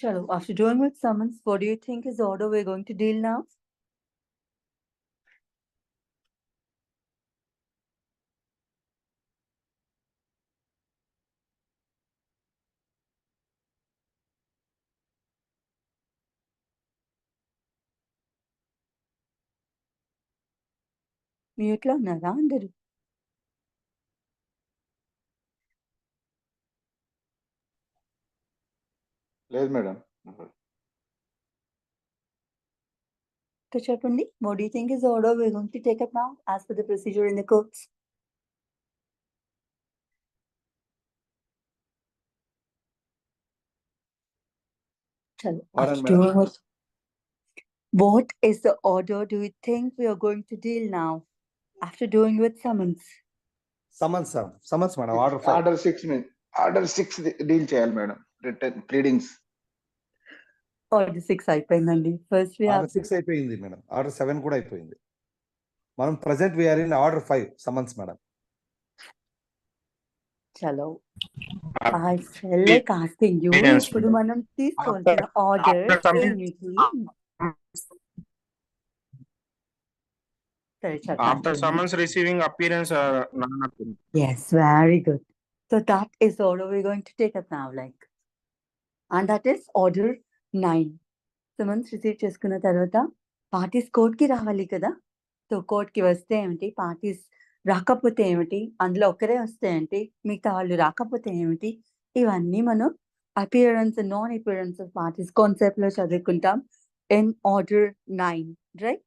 Chalo, after doing with summons, what do you think is the order we're going to deal now? Mute లో ఉన్నారా అందరు? లేదు madam. So చెప్పండి, what do you think is the order we're going to take up now as per the procedure in the courts? Chalo, Pardon, after madam? doing with what is the order do you think we are going to deal now after doing with summons? Summons, sir. Summons, madam. Order 5. Order 6 deal చేయాలి madam. Return pleadings. Order 6 అయిపోయిందండి. First we have Order 6 అయిపోయింది madam. Order 7 కూడా అయిపోయింది. మనం present we are in order 5 summons, madam. చలో, I felt like asking you, ఇప్పుడు మనం తీసుకోవాల్సిన ఆర్డర్ ఏమిటి? సరే, After summons receiving appearance or non-appearance. Yes, very good. So that is the order we're going to take up now, like. And that is order 9. Summons receive చేసుకున్న తర్వాత parties కోర్ట్కి రావాలి కదా. So కోర్ట్కి వస్తే ఏమిటి, పార్టీస్ రాకపోతే ఏమిటి, అందులో ఒకరే వస్తే ఏంటి, మిగతా వాళ్ళు రాకపోతే ఏమిటి, ఇవన్నీ మనం appearance non appearance of parties concept లో చదువుకుంటాం in order 9, right?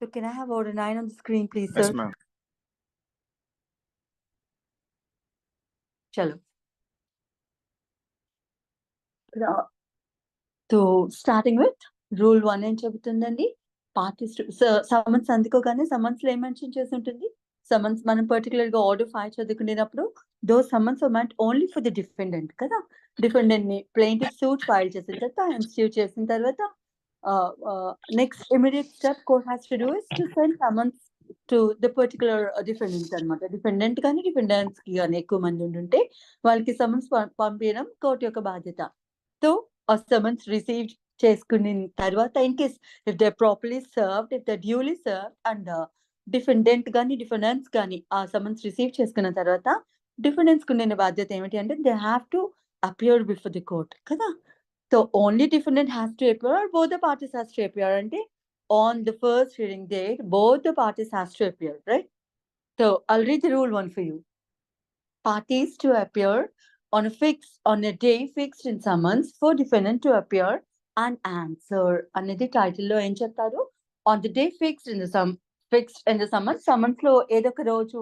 So can I have order 9 on the screen, please, sir? Yes, ma'am. Chalo. So starting with rule 1 ఏం చెబుతుందండి? పార్టీస్ సమన్స్ అందుకోగానే సమన్స్ లో ఏం మెన్షన్ చేసి ఉంటుంది? సమన్స్ మనం particular గా order 5 చదువుకునేటప్పుడు though summons are meant only for the defendant కదా. Defendant ని ప్లెయింటిఫ్ సూట్ ఫైల్ చేసిన తర్వాత ఇన్స్టిట్యూట్ చేసిన తర్వాత next immediate step court has to do is to send summons to the particular defendant అనమాట. డిఫెండెంట్ కానీ డిఫెండెంట్స్ కి కానీ ఎక్కువ మంది ఉంటే వాళ్ళకి సమన్స్ పంపించడం కోర్టు యొక్క బాధ్యత. సో ఆ సమన్స్ రిసీవ్ చేసుకున్న తర్వాత in case if they properly served, if they duly served and defendant కానీ డిఫెండెంట్స్ కానీ ఆ సమన్స్ రిసీవ్ చేసుకున్న తర్వాత డిఫెండెంట్స్ కు ఉండే బాధ్యత ఏమిటి అంటే they have to appear before the court కదా. So only defendant has to appear or both the parties has to appear అంటే on the first hearing date both the parties has to appear, right? So I'll read the rule 1 for you. Parties to appear on a day fixed in summons for defendant to appear and answer అనేది title లో ఏం చెప్తారు? on the day fixed in the summons లో ఏదో ఒక రోజు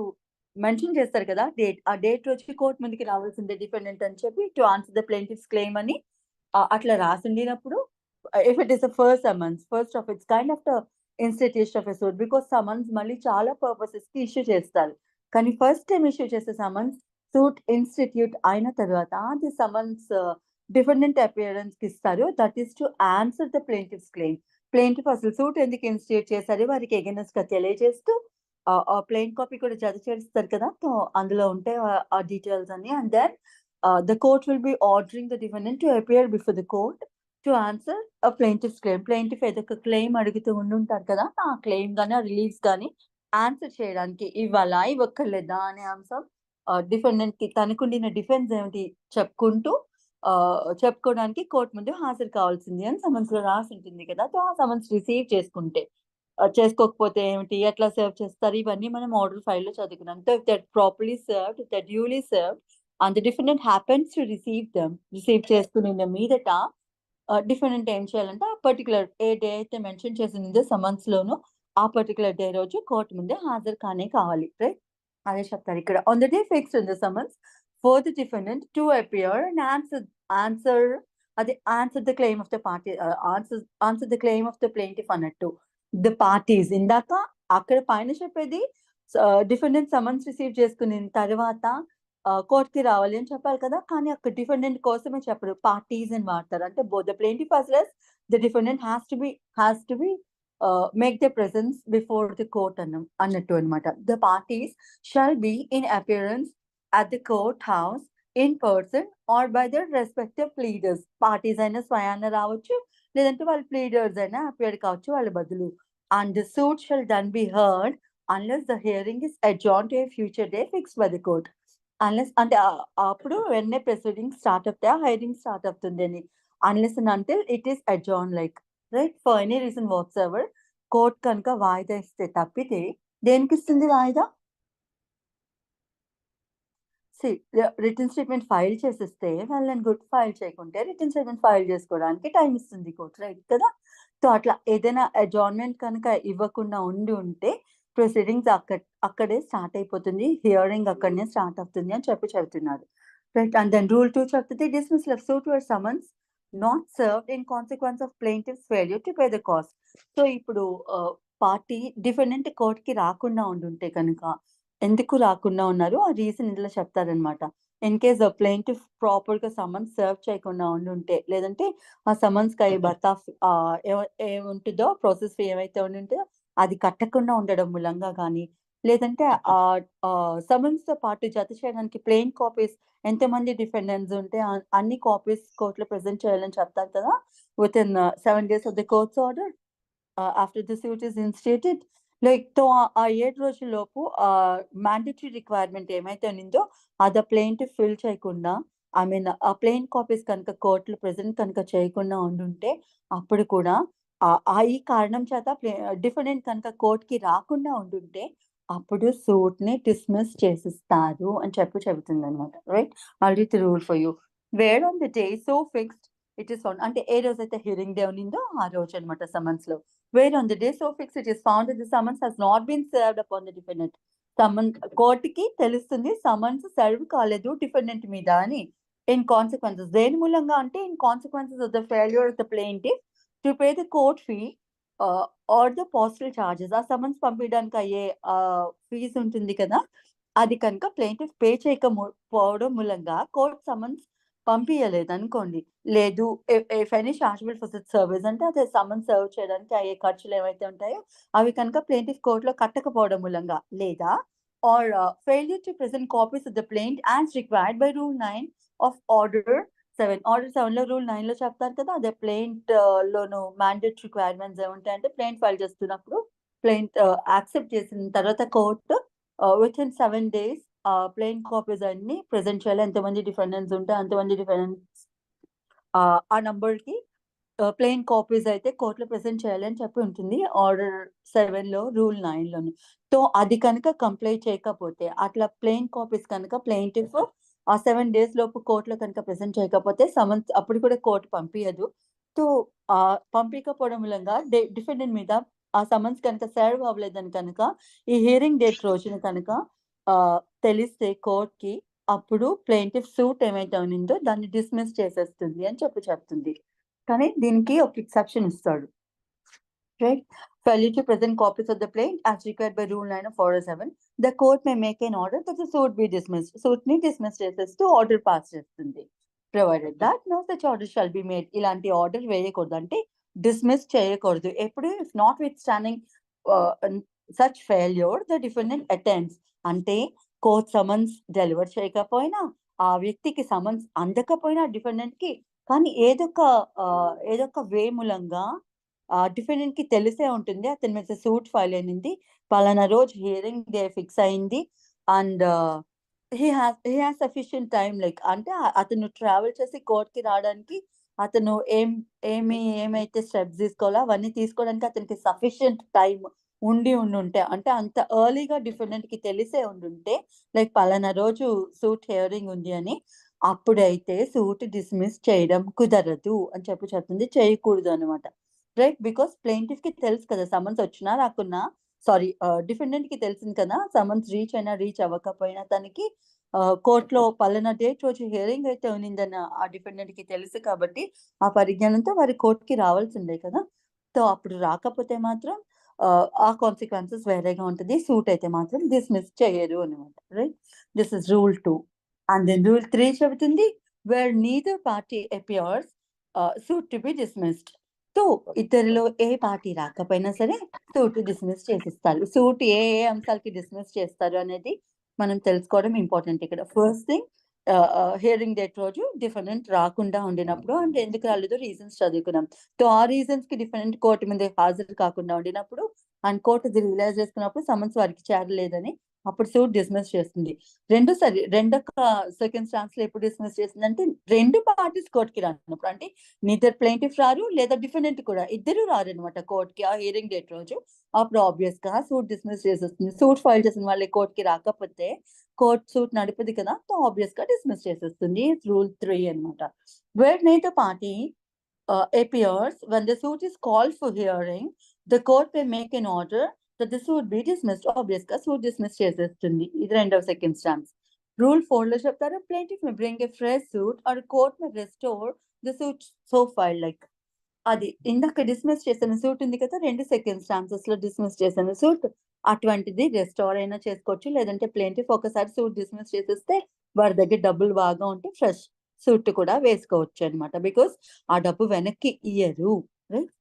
mention చేస్తారు కదా, డేట్. ఆ డేట్ రోజుకి కోర్టు ముందుకి రావాల్సిందే డిఫెండెంట్ అని చెప్పి to answer the plaintiff's claim అని అట్లా రాసిండినప్పుడు if it is a first summons, first of its kind of the institution of a suit, because summons మళ్ళీ చాలా purposes కి ఇష్యూ చేస్తారు. కానీ ఫస్ట్ టైం ఇష్యూ చేసే summons సూట్ ఇన్స్టిట్యూట్ అయిన తర్వాత ది సమ్మన్స్ డిఫెండెంట్ అపియరెన్స్ కి ఇస్తారు. That is to answer the plaintiff's claim. Plaintiff అసలు సూట్ ఎందుకు ఇన్స్టిట్యూట్ చేశారు వారికి ఎగెనెస్ట్ గా తెలియజేస్తూ ప్లెయిన్ కాపీ కూడా జత చేస్తారు కదా. సో అందులో ఉంటే ఆ డీటెయిల్స్ అన్ని. And then the court will be ordering the defendant to appear before the court to answer plaintiff's claim. Plaintiff ఏదో ఒక క్లెయిమ్ అడుగుతూ ఉండుంటారు కదా, ఆ క్లెయిమ్ కానీ ఆ రిలీజ్ కానీ ఆన్సర్ చేయడానికి ఇవ్వాలా ఇవ్వక్కర్లేదా అనే అంశం డిఫెండెంట్ కి తనకుండిన డిఫెన్స్ ఏమిటి చెప్పుకోవడానికి కోర్టు ముందు హాజరు కావాల్సింది అని సమన్స్ లో రాసి ఉంటుంది కదా. సో ఆ సమన్స్ రిసీవ్ చేసుకోకపోతే ఏమిటి, ఎట్లా సర్వ్ చేస్తారు, ఇవన్నీ మనం ఆర్డర్ 5 లో చదువుకున్నాం. So if that properly served, if that duly served and the defendant happens to receive చేసుకునే మీదట డిఫెండెంట్ ఏం చేయాలంటే ఆ పర్టికులర్ ఏ డే అయితే మెన్షన్ చేసిందో సమన్స్ లోను ఆ పర్టికులర్ డే రోజు కోర్టు ముందే హాజరు కావాలి, రైట్? అదే చెప్తారు ఇక్కడ. on the day fixed in the summons for the defendant to appear and answer the claim of the party, answer the claim of the plaintiff అన్నట్టు. the parties ఇందాక అక్కడ పైన చెప్పేది డిఫెండెంట్ సమన్స్ రిసీవ్ చేసుకున్న తర్వాత కోర్టుకి రావాలి అని చెప్పాలి కదా. కానీ అక్కడ డిఫెండెంట్ కోసమే చెప్పరు, పార్టీస్ అని వాడతారు. అంటే both the plaintiff as well as the defendant has to be make their presence before the court అన్నట్టు అనమాట. The parties shall be in appearance at the courthouse in person are by there respective pleaders. Parties అయినా స్వయాన రావచ్చు, లేదంటే వాళ్ళ pleaders అయినా appear కావచ్చు వాళ్ళ బదులు. And the suit shall then be heard unless the hearing is adjourned to a future day fixed by the court. Unless అంటే అప్పుడు వెన్నే ప్రొసీడింగ్ స్టార్ట్ అవుతాయి, హైరింగ్ స్టార్ట్ అవుతుంది అని. Unless and until it is adjourn like right for any reason whatsoever court కనుక వాయిదా ఇస్తే తప్పితే దేనికి ఇస్తుంది వాయిదా? రిటర్న్ స్టేట్మెంట్ ఫైల్ చేసిస్తే వాళ్ళని గుడ్, ఫైల్ చేయకుంటే రిటర్న్ స్టేట్మెంట్ ఫైల్ చేసుకోవడానికి టైం ఇస్తుంది కోర్ట్, రైట్ కదా? సో అట్లా ఏదైనా అడ్జార్న్మెంట్ కనుక ఇవ్వకుండా ఉండి ఉంటే ప్రొసీడింగ్స్ అక్కడే స్టార్ట్ అయిపోతుంది, హియరింగ్ అక్కడనే స్టార్ట్ అవుతుంది అని చెప్తున్నారు, రైట్? అండ్ దెన్ రూల్ 2 చెప్తుంది dismissal of suit or summons not served in consequence of plaintiff's failure to pay the cost. So ఇప్పుడు పార్టీ డిఫెండెంట్ కోర్టుకి రాకుండా ఉండుంటే కనుక ఎందుకు రాకుండా ఉన్నారు ఆ రీజన్ ఇందులో చెప్తారనమాట. ఇన్ కేస్ ప్లెయింటిఫ్ ప్రాపర్ గా సమన్స్ సర్వ్ చేయకుండా ఉండుంటే, లేదంటే ఆ సమన్స్ కి భర్త ఏముంటుందో ప్రాసెస్ ఫీ ఏమైతే ఉంటుందో అది కట్టకుండా ఉండడం మూలంగా కానీ, లేదంటే ఆ సమన్స్ తో పాటు జత చేయడానికి ప్లెయిన్ కాపీస్ ఎంతమంది డిఫెండెంట్స్ ఉంటే అన్ని కాపీస్ కోర్టులో ప్రెజెంట్ చేయాలని చెప్తారు కదా, within 7 days of the court's order after the suit is instated. Like తో ఆ 7 రోజుల్లోపు మ్యాండేటరీ రిక్వైర్మెంట్ ఏమైతే ఉందో అది ప్లెయింటిఫ్ ఫిల్ చేయకుండా, ఐ మీన్ ఆ ప్లెయిన్ కాపీస్ కనుక కోర్టులో ప్రెజెంట్ కనుక చేయకుండా ఉండుంటే అప్పుడు కూడా ఈ కారణం చేత డిఫెండెంట్ కనుక కోర్టుకి రాకుండా ఉండుంటే అప్పుడు సూట్ ని డిస్మిస్ చేసిస్తారు అని చెబుతుంది అనమాట, right? Already rule for you where on the day so fixed it is found, అంటే ఏ రోజైతే హియరింగ్ డే ఉన్నిందో ఆ రోజు అనమాట సమన్స్ లో. Where on the day so fixed it is found that the summons has not been served upon the defendant. కోర్టుకి తెలుస్తుంది summons serve కాలేదు డిఫెండెంట్ మీద అని. ఇన్ కాన్సిక్వెన్సెస్ దేని మూలంగా అంటే in consequences of the failure of the plaintiff to pay the court fee or the postal charges. ఆ summons పంపించడానికి అయ్యే ఫీజు ఉంటుంది కదా, అది కనుక ప్లెయింటిఫ్ పే చేయకపోవడం మూలంగా కోర్ట్ సమన్స్ పంపించలేదు అనుకోండి, లేదు if any chargeable for such service అంటే అదే సమన్స్ సర్వ్ చేయడానికి అయ్యే ఖర్చులు ఏవైతే ఉంటాయో అవి కనుక ప్లెయింటిఫ్ కోర్టులో కట్టకపోవడం మూలంగా, లేదా or failure to present copies of the plaint as required by rule 9 of order 7. Order 7 లో రూల్ 9 లో చెప్తారు కదా, అదే ప్లెయింట్ లోను మ్యాండేటరీ రిక్వైర్మెంట్స్ ఏముంటాయంటే ప్లెయింట్ ఫైల్ చేస్తున్నప్పుడు ప్లెయింట్ యాక్సెప్ట్ చేసిన తర్వాత court within 7 days plain copies అన్ని ప్రెజెంట్ చేయాలి. ఎంతమంది డిఫెండెంట్స్ ఉంటే అంతమంది డిఫెండెంట్స్ ఆ నంబర్ కి ప్లెయిన్ కాపీస్ అయితే కోర్టులో ప్రెజెంట్ చేయాలి అని చెప్పి ఉంటుంది ఆర్డర్ 7 లో రూల్ 9 లోని. సో అది కనుక కంప్లై చేయకపోతే, అట్లా ప్లెయిన్ కాపీస్ కనుక ప్లెయింటిఫ్ ఆ 7 days లోపు కోర్టులో కనుక ప్రెజెంట్ చేయకపోతే సమన్స్ అప్పుడు కూడా కోర్టు పంపించదు. సో పంపించకపోవడం మూలంగా డిఫెండెంట్ మీద ఆ సమన్స్ కనుక సర్వ్ అవ్వలేదని కనుక ఈ హియరింగ్ డేట్ రోజున కనుక తెలిస్తే కోర్ట్ కి అప్పుడు ప్లెయింటిఫ్ సూట్ ఏమైతే ఉన్నిందో దాన్ని డిస్మిస్ చేసేస్తుంది అని చెప్తుంది. కానీ దీనికి ఒక ఎక్సెప్షన్ ఇస్తాడు, right? Failure to present copies of the plaint as required by rule 9 of order 7, the court may make an order that the suit be dismissed. Suit ని dismiss చేసేస్తూ ఆర్డర్ పాస్ చేస్తుంది. Provided that no such order shall be made. ఇలాంటి order వేయకూడదు, అంటే dismiss చేయకూడదు. ఎప్పుడు if not with standing such failure the defendant attempts, అంటే court summons deliver చేయకపోయినా, ఆ వ్యక్తికి సమన్స్ అందకపోయినా డిఫెండెంట్ కి, కానీ ఏదొక వే మూలంగా డిఫెండెంట్ కి తెలిసే ఉంటుంది అతని మీద సూట్ ఫైల్ అయింది, పలానా రోజు హియరింగ్ డే ఫిక్స్ అయింది, and he has sufficient time, like అంటే అతను ట్రావెల్ చేసి కోర్ట్ కి రావడానికి అతను ఏమైతే స్టెప్స్ తీసుకోవాలో అవన్నీ తీసుకోవడానికి అతనికి సఫిషియంట్ టైం ఉంటే, అంటే అంత ఎర్లీగా డిఫెండెంట్ కి తెలిసే ఉండుంటే, లైక్ పలానా రోజు సూట్ హియరింగ్ ఉంది అని, అప్పుడైతే సూట్ డిస్మిస్ చేయడం కుదరదు అని చెప్తుంది, చేయకూడదు అనమాట, రైట్? బికాస్ ప్లెయింటిఫ్ కి తెలుసు కదా సమన్స్ వచ్చినా రాకున్నా, సారీ డిఫెండెంట్ కి తెలిసింది కదా సమన్స్ రీచ్ అయినా రీచ్ అవ్వకపోయినా తనకి కోర్టులో పలానా డేట్ రోజు హియరింగ్ అయితే ఉన్నిందన్న ఆ డిఫెండెంట్ కి తెలుసు కాబట్టి ఆ పరిజ్ఞానంతో వారి కోర్టుకి రావాల్సిందే కదా. సో అప్పుడు రాకపోతే మాత్రం ఆ కాన్సిక్వెన్సెస్ వేరేగా ఉంటుంది, సూట్ అయితే మాత్రం డిస్మిస్ చేయరు అనమాట, right? This is rule 2. And then rule 3 చెబుతుంది where neither party appears suit to be dismissed. So ఇద్దరిలో ఏ పార్టీ రాకపోయినా సరే సూట్ డిస్మిస్ చేసిస్తారు. సూట్ ఏ అంశాలకి డిస్మిస్ చేస్తారు అనేది మనం తెలుసుకోవడం ఇంపార్టెంట్ ఇక్కడ. ఫస్ట్ థింగ్, హియరింగ్ డేట్ రోజు డిఫరెంట్ రాకుండా ఉండినప్పుడు అంటే ఎందుకు రాలేదో రీజన్స్ చదువుకున్నాం. సో ఆ రీజన్స్ కి డిఫరెంట్ కోర్టు ముందే హాజరు కాకుండా ఉండినప్పుడు అండ్ కోర్టు ఇది రియలైజ్ చేసుకున్నప్పుడు సమన్స్ వారికి చేరలేదని అప్పుడు సూట్ డిస్మిస్ చేస్తుంది. రెండొక సర్కమ్స్టాన్స్ లో ఎప్పుడు డిస్మిస్ చేస్తుంది అంటే రెండు పార్టీస్ కోర్టుకి రానప్పుడు అంటే నిదర్ ప్లెయింటిఫ్ రారు లేదా డిఫెండెంట్ కూడా ఇద్దరు రారు అనమాట కోర్టుకి ఆ హియరింగ్ డేట్ రోజు. అప్పుడు ఆబ్వియస్ గా సూట్ డిస్మిస్ చేసేస్తుంది. సూట్ ఫైల్ చేసిన వాళ్ళే కోర్టుకి రాకపోతే కోర్ట్ సూట్ నడిపేది కదా, సో ఆబ్వియస్ గా డిస్మిస్ చేసేస్తుంది. రూల్ 3 అన్నమాట. Where neither party appears when the suit is called for hearing, the court may make an order that the suit be dismissed. Obvious గా suit dismiss చేసేస్తుంది. ఇది రెండవ circumstance. Rule 4 లో చెప్తారు plaintiff may bring a fresh suit or court may restore the suit so filed. Like అది ఇందాక dismiss చేసిన suit ఉంది కదా, రెండు circumstances లో డిస్మిస్ చేసిన సూట్ అటువంటిది రెస్టోర్ అయినా చేసుకోవచ్చు. లేదంటే ప్లేంటిఫ్ ఒకసారి సూట్ డిస్మిస్ చేసేస్తే వారి దగ్గర డబ్బులు బాగా ఉంటే ఫ్రెష్ సూట్ కూడా వేసుకోవచ్చు అనమాట. బికాస్ ఆ డబ్బు వెనక్కి ఇయ్యరు. Right.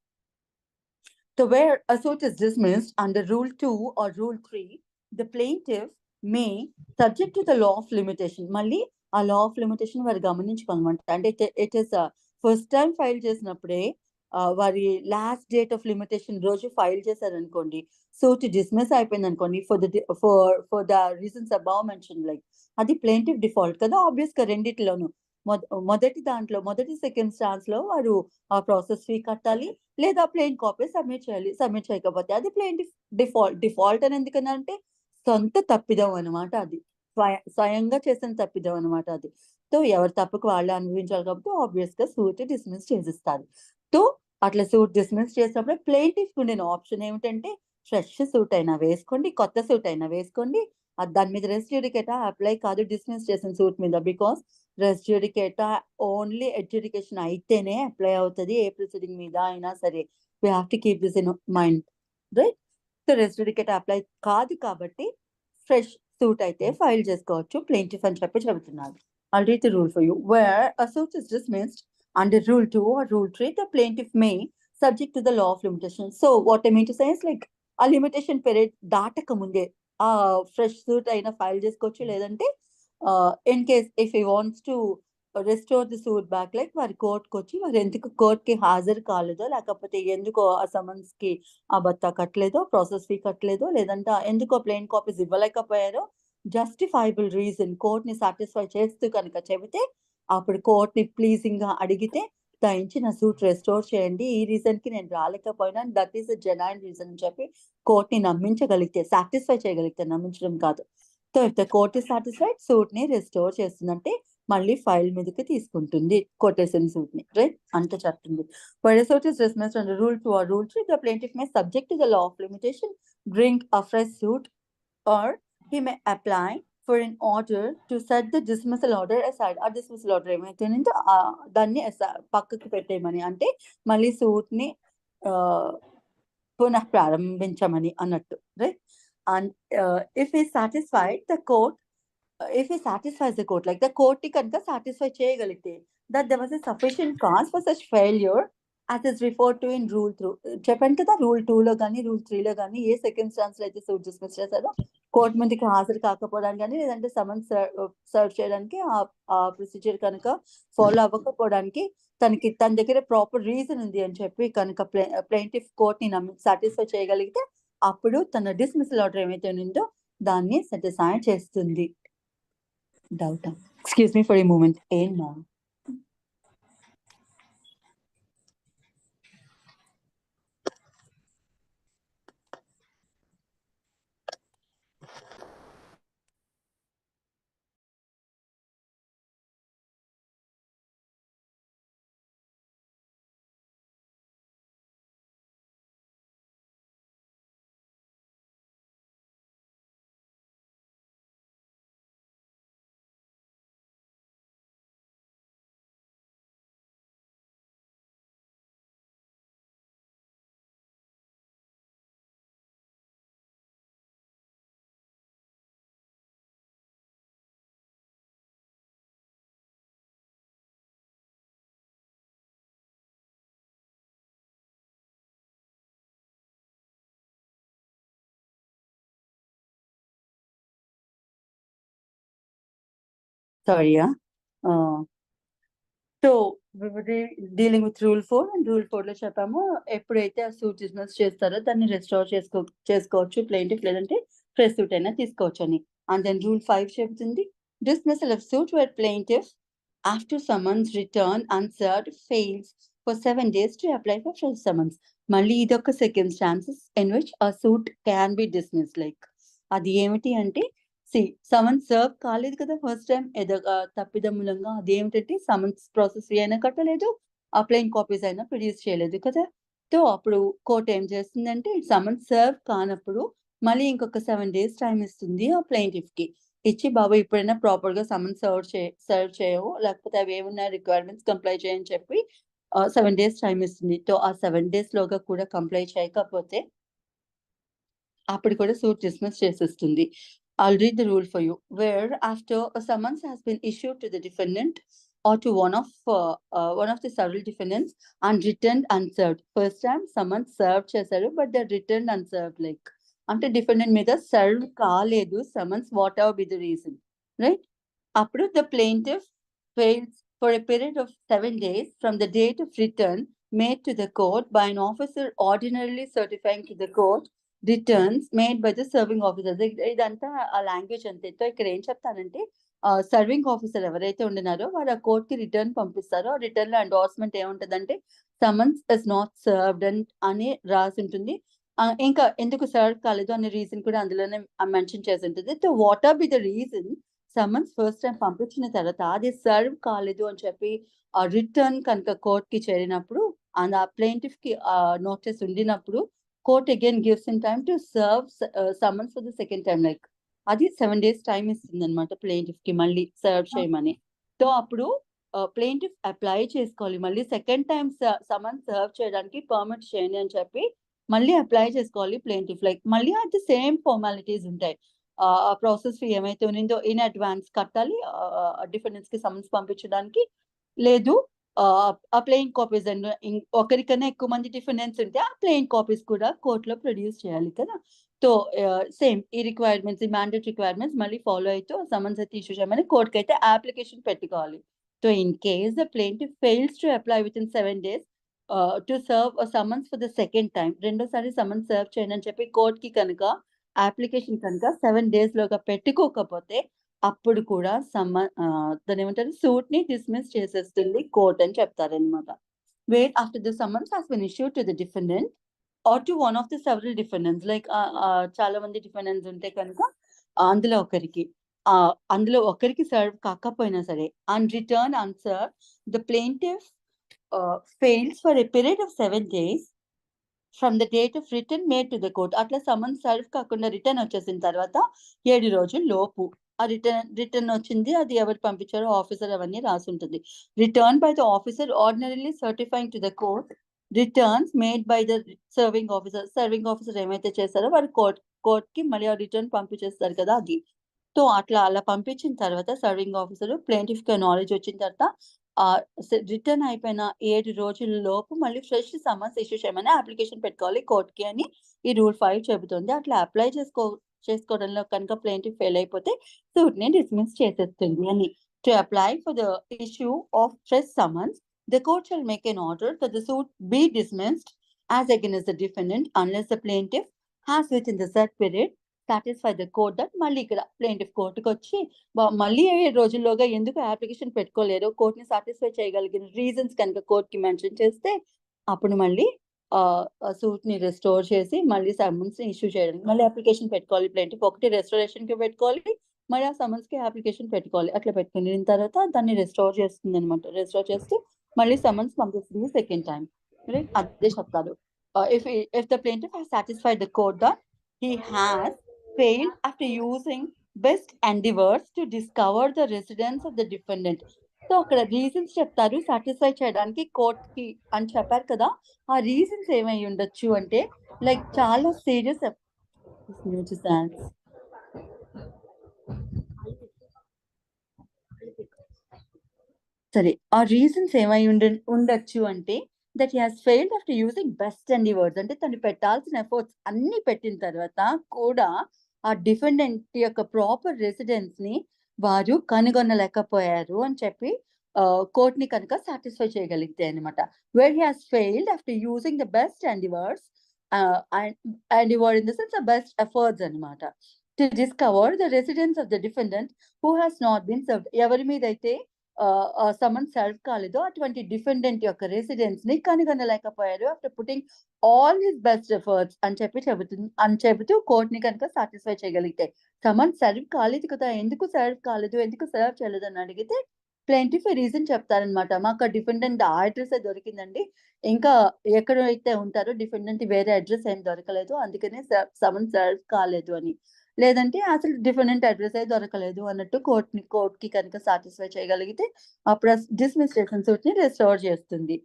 So where a suit is dismissed under Rule 2 or Rule 3, the plaintiff may, subject to the law of limitation, మళ్ళీ ఆ law of limitation వారు గమనించుకోవాలన్నమాట. అంటే it is first time file చేసినప్పుడే వారి లాస్ట్ డేట్ ఆఫ్ లిమిటేషన్ రోజు file చేశారనుకోండి, suit dismiss అయిపోయింది అనుకోండి for the reasons above mention, like అది ప్లేంటిఫ్ డిఫాల్ట్ కదా ఆబ్వియస్ గా రెండిట్లోనూ. మొదటి సెకండ్ స్టాన్స్ లో వారు ఆ ప్రాసెస్ ఫీ కట్టాలి లేదా ప్లెయిన్ కాపీ సబ్మిట్ చేయాలి. సబ్మిట్ చేయకపోతే అది ప్లేంటిఫ్ డిఫాల్ట్ అని ఎందుకనంటే సొంత తప్పిదం అనమాట. అది స్వయంగా చేసిన తప్పిదం అనమాట అది. సో ఎవరి తప్పుకు వాళ్ళు అనుభవించాలి కాబట్టి ఆబ్వియస్ గా సూట్ డిస్మిస్ చేసిస్తారు. సో అట్లా సూట్ డిస్మిస్ చేసినప్పుడు ప్లేంటిఫ్ ఉండిన ఆప్షన్ ఏమిటంటే ఫ్రెష్ సూట్ అయినా వేసుకోండి, కొత్త సూట్ అయినా వేసుకోండి. దాని మీద రెస్ జ్యుడికేటా అప్లై కాదు డిస్మిస్ చేసిన సూట్ మీద. Because res judicata only adjudication అయితేనే అప్లై అవుతుంది ఏ ప్రొసీడింగ్ మీద అయినా సరే. We have to keep this in mind, right. So res judicata apply కాదు కాబట్టి ఫ్రెష్ సూట్ అయితే ఫైల్ చేసుకోవచ్చు ప్లేంటిఫ్ అని చెప్పి చెబుతున్నారు. I'll read the rule for you. Where a suit is dismissed under Rule 2 or Rule 3, the plaintiff may, subject to the law of limitation. So what I mean to say is like a limitation period దాటక ముందే fresh suit అయినా file చేసుకోవచ్చు. లేదంటే in case if he wants to restore the suit back, like వారి కోర్టుకు వచ్చి వారు ఎందుకు కోర్టుకి హాజరు కాలేదో, లేకపోతే ఎందుకో ఆ సమన్స్ కి ఆ బత్తా కట్టలేదో, ప్రాసెస్ ఫీ కట్టలేదో, లేదంటే ఎందుకో ప్లెయిన్ కాపీస్ ఇవ్వలేకపోయారో, జస్టిఫైబుల్ రీజన్ కోర్ట్ని సాటిస్ఫై చేస్తూ కనుక చెబితే అప్పుడు కోర్ట్ని ప్లీజింగ్ గా అడిగితే దయించి నా సూట్ రెస్టోర్ చేయండి, ఈ రీజన్ కి నేను రాలేకపోయినా, దట్ ఈస్ జెన్యూన్ రీజన్ అని చెప్పి కోర్ట్ని నమ్మించగలిగితే, సాటిస్ఫై చేయగలిగితే, నమ్మించడం కాదు. So if the court is satisfied suit ని రెస్టోర్ చేస్తుందంటే మళ్ళీ ఫైల్ మీదకి తీసుకుంటుంది కొట్టేసిన సూట్ ని, రైట్ అంతే చెప్తుంది. Where a suit is dismissed under Rule 2 or Rule 3, the plaintiff may, subject to the law of limitation, bring a fresh suit or he may apply for an order to set the dismissal order aside. ఆ dismissal order ఏమైతే ఉందో దాన్ని పక్కకు పెట్టేయమని, అంటే మళ్ళీ suit ని పునః ప్రారంభించమని అన్నట్టు, right. And if he satisfied the court, if he satisfies the court, like the court ని కనుక సాటిస్ఫై చేయగలిగితే that there was a sufficient cause for such failure as is referred to in Rule 2. చెప్పాను కదా Rule 2 లో కానీ Rule 3 లో కానీ ఏ second లో అయితే సూట్ డిస్మిస్ చేశారో కోర్టు ముందుకి హాజరు కాకపోవడానికి కానీ, లేదంటే సమన్స్ సర్వ్ చేయడానికి ఆ ప్రొసీజర్ కనుక ఫాలో అవ్వకపోవడానికి తన దగ్గర ప్రాపర్ రీజన్ ఉంది అని చెప్పి కనుక ప్లేంటిఫ్ కోర్ట్ ని సాటిస్ఫై చేయగలిగితే అప్పుడు తన డిస్మిసల్ ఆర్డర్ ఏమైతే ఉందో దాన్ని సాటిస్ఫై చేస్తుంది. Doubt, excuse me for a moment. ఏం మా Sorry, yeah. So we were dealing with rule 4 and rule 4 లో చెప్పాము ఎప్పుడైతే ఆ సూట్ డిస్మిస్ చేస్తారో దాన్ని రెస్టోర్ చేసుకోవచ్చు ప్లెయింటిఫ్ లేదంటే ఫ్రెష్ సూట్ అయినా తీసుకోవచ్చు అని. అండ్ దెన్ రూల్ 5 చెబుతుంది dismissal of suit where plaintiff after summons return unserved fails for 7 days to apply for fresh summons. మళ్ళీ ఇదొక circumstances in which a suit can be dismissed. Like అది ఏమిటి అంటే summons serve కాలేదు కదా first time ఏదో తప్పిదం మూలంగా అదేమిటంటే సమన్స్ ప్రాసెస్ అయినా కట్టలేదు, అప్లైన్ కాపీస్ అయినా ప్రొడ్యూస్ చేయలేదు కదా. సో అప్పుడు కోర్ట్ ఏం చేస్తుందంటే సమన్స్ సర్వ్ కానప్పుడు మళ్ళీ ఇంకొక 7 days టైం ఇస్తుంది ఆ ప్లెయింటిఫ్ కి. ఇచ్చి బాబు ఇప్పుడైనా ప్రాపర్ గా సమన్స్ సర్వ్ చేయవు, లేకపోతే అవి ఏమన్నా రిక్వైర్మెంట్స్ కంప్లై చేయని చెప్పి 7 days టైం ఇస్తుంది. సో ఆ 7 days లోగా కూడా కంప్లై చేయకపోతే అప్పుడు కూడా సూట్ డిస్మిస్ చేసేస్తుంది. I'll read the rule for you. Where after a summons has been issued to the defendant or to one of the several defendants and returned unserved. First time summons served చేశారు but they're returned unserved. Like అంటే defendant మీద serve కాలేదు summons, whatever be the reason, right? అప్పుడు the plaintiff fails for a period of 7 days from the date of return made to the court by an officer ordinarily certifying to the court returns made by the serving officer. ఇదంతా ఆ language అంతే. ఇక్కడ ఏం చెప్తానంటే serving officer ఎవరైతే ఉండినారో వారు ఆ court కి రిటర్న్ పంపిస్తారో రిటర్న్ లో ఎండార్స్మెంట్ ఏముంటదంటే సమన్స్ ఇస్ నాట్ సర్వ్డ్ అని రాసి ఉంటుంది. ఇంకా ఎందుకు సర్వ్ కాలేదు అనే రీజన్ కూడా అందులోనే మెన్షన్ చేసి ఉంటుంది. So what are be the reason summons first time పంపించిన తర్వాత అది సర్వ్ కాలేదు అని చెప్పి ఆ రిటర్న్ కనుక కోర్ట్ కి చేరినప్పుడు ఆ ప్లెయింటిఫ్ కి notice ఉండినప్పుడు court again gives him time to serve summons for the second time. Like అది 7 days టైం ఇస్తుంది అనమాట ప్లెయింటిఫ్ కి మళ్ళీ సర్వ్ చేయమని. సో అప్పుడు ప్లెయింటిఫ్ అప్లై చేసుకోవాలి మళ్ళీ సెకండ్ టైం సమన్స్ సర్వ్ చేయడానికి పర్మిట్ చేయండి అని చెప్పి మళ్ళీ అప్లై చేసుకోవాలి ప్లెయింటిఫ్. లైక్ మళ్ళీ అది సేమ్ ఫార్మాలిటీస్ ఉంటాయి. ఆ ప్రాసెస్ ఫీ ఏమైతే ఉన్నిందో ఇన్ అడ్వాన్స్ కట్టాలి డిఫెండెంట్స్ కి సమన్స్ పంపించడానికి. లేదు ఆ ప్లెయిన్ కాపీస్ అండ్ ఒకరికన్నా ఎక్కువ మంది డిఫెండెంట్స్ ఉంటే ఆ ప్లెయిన్ కాపీస్ కూడా కోర్టులో ప్రొడ్యూస్ చేయాలి కదా. సో సేమ్ ఈ రిక్వైర్మెంట్స్, ఈ మ్యాండేట్ రిక్వైర్మెంట్స్ మళ్ళీ ఫాలో అయితే సమన్స్ అయితే ఇష్యూ చేయమని కోర్టుకి అయితే అప్లికేషన్ పెట్టుకోవాలి. So in case the plaintiff fails to apply with in 7 days to serve summons for the second time, రెండోసారి సమన్స్ సర్వ్ చేయండి అని చెప్పి కోర్టుకి కనుక అప్లికేషన్ కనుక 7 days లోగా పెట్టుకోకపోతే అప్పుడు కూడా దాని ఏమంటారు సూట్ ని డిస్మిస్ చేసేస్తుంది కోర్ట్ అని చెప్తారనమాట. Wait after the summons has been issued to the defendant or to one of the several defendants. Like చాలా మంది డిఫెండెంట్స్ ఉంటే కనుక అందులో ఒకరికి సర్వ్ కాకపోయినా సరే and return answer the plaintiff fails for a period of 7 days from the date of return made to the court. అట్లా summons serve కాకుండా రిటర్న్ వచ్చేసిన తర్వాత 7 రోజుల లోపు ఆ రిటర్న్ వచ్చింది, అది ఎవరు పంపించారో ఆఫీసర్ అవన్నీ రాసి ఉంటుంది. Written by the officer ordinarily certifying to the court returns made by the serving officer. Serving officer ఏమైతే చేస్తారో వారు కోర్ట్ కి మళ్ళీ ఆ రిటర్న్ పంపించేస్తారు కదా అది. సో అలా పంపించిన తర్వాత సర్వింగ్ ఆఫీసర్ ప్లెయింటిఫ్ కి నాలెడ్జ్ వచ్చిన తర్వాత రిటర్న్ అయిపోయిన 7 రోజుల లోపు మళ్ళీ ఫ్రెష్ సమన్స్ ఇష్యూ చేయమని అప్లికేషన్ పెట్టుకోవాలి కోర్ట్ కి అని ఈ రూల్ 5 చెబుతుంది. అట్లా అప్లై చేసుకోవడంలో కనుక ప్లెయింటిఫ్ ఫెయిల్ అయిపోతే సూట్ ని డిస్మిస్ చేసేస్తుంది అని. To apply for the issue of fresh summons the court shall make an order for the suit be dismissed as against the defendant unless the plaintiff has within the set period satisfy the court that. మళ్ళీ ఇక్కడ plaintiff కోర్టుకు వచ్చి మళ్ళీ 7 రోజుల్లోగా ఎందుకు application పెట్టుకోలేరు, కోర్టుని satisfy చేయగలిగిన reasons కనుక కోర్ట్ కి మెన్షన్ చేస్తే అప్పుడు మళ్ళీ సూట్ ని రెస్టోర్ చేసి మళ్ళీ సమన్స్ ని ఇష్యూ చేయడానికి మళ్ళీ అప్లికేషన్ పెట్టుకోవాలి. ప్లెయింటిఫ్ ఒకటి రెస్టోరేషన్ కి పెట్టుకోవాలి, మళ్ళీ ఆ సమన్స్ కి అప్లికేషన్ పెట్టుకోవాలి. అట్లా పెట్టుకుని తర్వాత దాన్ని రెస్టోర్ చేస్తుంది అనమాట. రెస్టోర్ చేస్తూ మళ్ళీ సమన్స్ పంపిస్తుంది సెకండ్ టైం. రైట్, అదే చెప్తారు. If the plaintiff has satisfied the court that he has failed after using best endeavors to discover the residence of the defendant. So అక్కడ రీజన్స్ చెప్తారు సాటిస్ఫై చేయడానికి కోర్ట్ కి అని చెప్పారు కదా. ఆ రీజన్స్ ఏమై ఉండొచ్చు అంటే లైక్ చాలా సీరియస్ సరే ఆ రీజన్స్ ఏమై ఉండొచ్చు అంటే that he has failed after using best endeavours. అంటే తను పెట్టాల్సిన ఎఫర్ట్స్ అన్ని పెట్టిన తర్వాత కూడా ఆ డిఫెండెంట్ యొక్క ప్రాపర్ రెసిడెన్స్ ని వారు కనుగొనలేకపోయారు అని చెప్పి కోర్ట్ని కనుక సాటిస్ఫై చేయగలిగితే అనమాట. Where he has failed after using the best endeavors endeavor in the sense the best efforts అనమాట to discover the residence of the defendant who has not been served. ఎవరి మీద అయితే సమన్ సర్వ్ కాలేదో అటువంటి డిఫెండెంట్ యొక్క residence ని కనుగొనలేకపోయారు after putting all his best efforts అని చెబుతూ కోర్ట్ ని కనుక సాటిస్ఫై చేయగలిగితే. సమన్ సర్వ్ కాలేదు కదా, ఎందుకు సర్వ్ కాలేదు, ఎందుకు సర్వ్ చేయలేదు అని అడిగితే ప్లెంటిఫ్ రీజన్ చెప్తారనమాట. మాకు ఆ డిఫెండెంట్ ఆ అడ్రస్ దొరికిందండి, ఇంకా ఎక్కడైతే ఉంటారో డిఫెండెంట్ వేరే అడ్రస్ ఏం దొరకలేదు, అందుకనే సమన్ సర్వ్ కాలేదు అని. లేదంటే అసలు డిఫెండెంట్ అడ్రస్ దొరకలేదు అన్నట్టు కోర్ట్కి కనుక సాటిస్ఫై చేయగలిగితే అప్పుడు డిస్మిస్ చేసిన సూట్ ని రెస్టోర్ చేస్తుంది.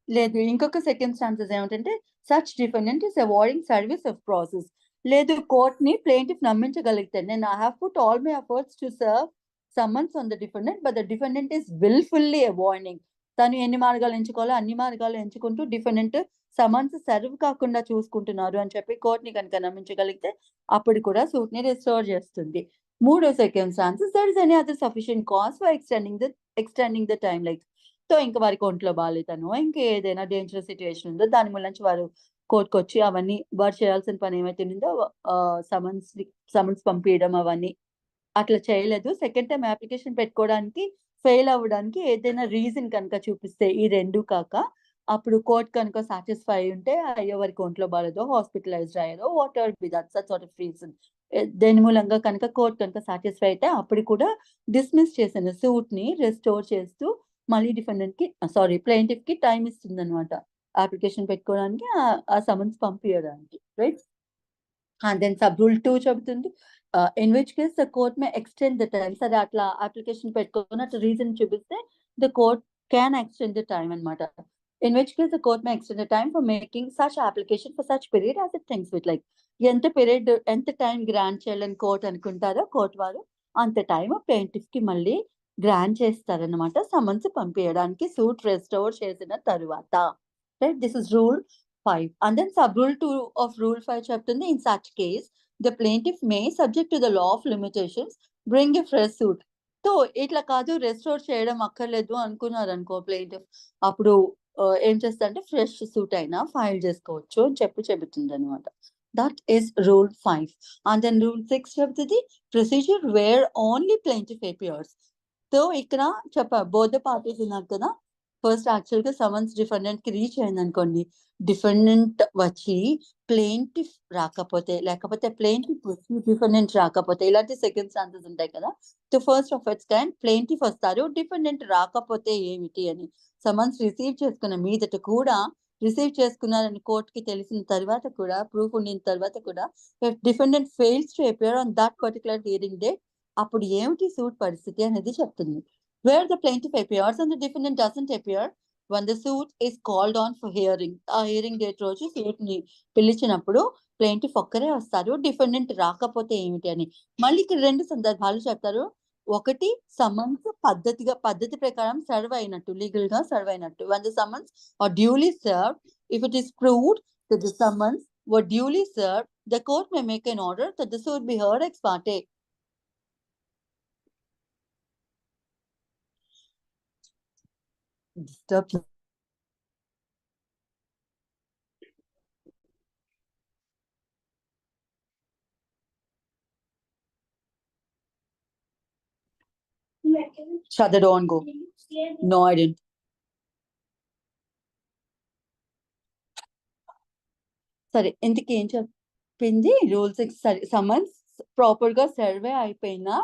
లేదు, ఇంకొక సెకండ్ ఛాన్సెస్ ఏమిటంటే such defendant is avoiding service of process. లేదు, కోర్ట్ ని ప్లెయింటిఫ్ నమ్మించగలిగితే నేను I have put all my efforts to serve summons on the defendant but the defendant is wilfully avoiding. తను ఎన్ని మార్గాలు ఎంచుకోవాలో అన్ని మార్గాలు ఎంచుకుంటూ డిఫెండెంట్ సమన్స్ సర్వ్ కాకుండా చూసుకుంటున్నారు అని చెప్పి కోర్ట్ ని కనుక నమ్మించగలిగితే అప్పుడు కూడా సూట్ ని రెస్టోర్ చేస్తుంది. మూడో second chances there is any other sufficient cause for extending the time, like so ఇంకా వారికి ఒంట్లో బాగాలేదనో ఇంకా ఏదైనా డేంజరస్ సిచ్యువేషన్ ఉందో దాని మూలంచి వారు కోర్టుకు వచ్చి అవన్నీ వారు చేయాల్సిన పని ఏమైతే ఉందో సమన్స్ పంపించడం అవన్నీ అట్లా చేయలేదు. సెకండ్ టైం అప్లికేషన్ పెట్టుకోవడానికి ఫెయిల్ అవ్వడానికి ఏదైనా రీజన్ కనుక చూపిస్తే ఈ రెండు కాక అప్పుడు కోర్ట్ కనుక సాటిస్ఫై ఉంటే ఎవరికి ఒంట్లో బాగాలేదో హాస్పిటలైజ్డ్ అయ్యారో what ever B that sort of reason దేని మూలంగా కనుక కోర్ట్ కనుక సాటిస్ఫై అయితే అప్పుడు కూడా డిస్మిస్ చేసిన సూట్ ని రెస్టోర్ చేస్తూ మళ్ళీ డిఫెండెంట్ కి ప్లెయింటిఫ్ కి టైం ఇస్తుంది అనమాట అప్లికేషన్ పెట్టుకోవడానికి ఆ సమన్స్ పంపించడానికి, right. And then sub rule 2 చెబుతుంది in which case the court may extend the time. సరే అట్లా అప్లికేషన్ పెట్టుకున్నట్టు రీజన్ చూపిస్తే the court can extend the time అనమాట. In which case the court may extend the time for making such application for such period as it thinks with, like ఎంత period ఎంత time grant చేయాలని court అనుకుంటారో court వారు అంత time plaintiff కి మళ్ళీ grant చేస్తారనమాట సమన్స్ పంపించడానికి సూట్ రెస్టోర్ చేసిన తరువాత, right. This is rule 5. And then sub rule 2 of rule 5 చెప్తుంది in such case the plaintiff may subject to the law of limitations bring a fresh suit. So ఇట్లా కాదు restore చేయడం అక్కర్లేదు అనుకున్నారు అనుకో ప్లెయింటిఫ్, అప్పుడు ఏం చేస్తారంటే ఫ్రెష్ సూట్ అయినా ఫైల్ చేసుకోవచ్చు అని చెబుతుంది అనమాట. That is rule 5. And then rule 6 చెబుతుంది procedure where only plaintiff appears. So ఇక్కడ బోత్ పార్టీస్ ఉన్నారు కదా, ఫస్ట్ యాక్చువల్ గా సమన్స్ డిఫెండెంట్ కి రీచ్ అయింది అనుకోండి, డిఫెండెంట్ వచ్చి ప్లెయింటిఫ్ రాకపోతే లేకపోతే ప్లెయింటిఫ్ వచ్చి డిఫెండెంట్ రాకపోతే ఇలాంటి సెకండ్ ఛాన్సెస్ ఉంటాయి కదా. So first of it's kind plaintiff వస్తారు, డిఫెండెంట్ రాకపోతే ఏమిటి అని సమన్స్ రిసీవ్ చేసుకున్న మీదట కూడా రిసీవ్ చేసుకున్నారని కోర్టుకి తెలిసిన తర్వాత కూడా ప్రూఫ్ ఉండిన తర్వాత కూడా defendant fails to appear on that particular hearing date అప్పుడు ఏమిటి సూట్ పరిస్థితి అనేది చెప్తుంది. Wear the plaintiff appears and the defendant doesn't appear when the suit is called on for hearing. ఆ హియరింగ్ డేట్ రోజు సూట్ ని పిలిచినప్పుడు ప్లెయింటిఫ్ ఒక్కరే వస్తారు, డిఫెండెంట్ రాకపోతే ఏమిటి అని. మళ్ళీ ఇక్కడ రెండు సందర్భాలు చెప్తారు. ఒకటి సమన్స్ పద్ధతి ప్రకారం సర్వ్ అయినట్టు, లీగల్ గా సర్వ్ అయినట్టు. when the summons are duly served, if it is proved that the summons were duly served, the court may make an order that the suit be heard ex parte. Disturb. Shut the door and go. No, I didn't. సరే, ఇంతకీ ఏం చెప్పింది rule 6? సరే, summons proper గా serve అయిపోయినా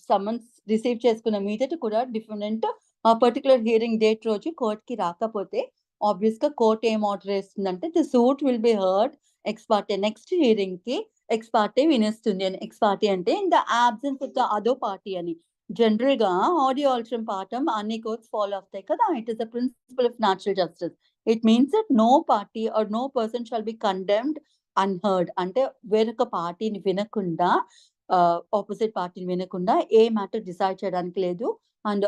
summons receive చేసుకున్న మీదట కూడా డిఫెండెంట్ ఆ పర్టికులర్ హియరింగ్ డేట్ రోజు కోర్ట్ కి రాకపోతే ఆబ్వియస్ గా కోర్ట్ ఏం ఆర్డర్ వేస్తుందంటే the suit will be heard ex party, next hearing కి ఎక్స్ పార్టీ వినిస్తుంది అని. ఎక్స్ పార్టీ అంటే in the absence of the other party అని. జనరల్ గా ఆడియో ఆల్టరం పాఠం అన్ని కోర్ట్స్ ఫాలో అవుతాయి కదా. It is the principle of natural justice. It means that no party or no person shall be condemned unheard. అంటే వేరొక పార్టీని వినకుండా, opposite పార్టీని వినకుండా ఏ మ్యాటర్ డిసైడ్ చేయడానికి లేదు. అండ్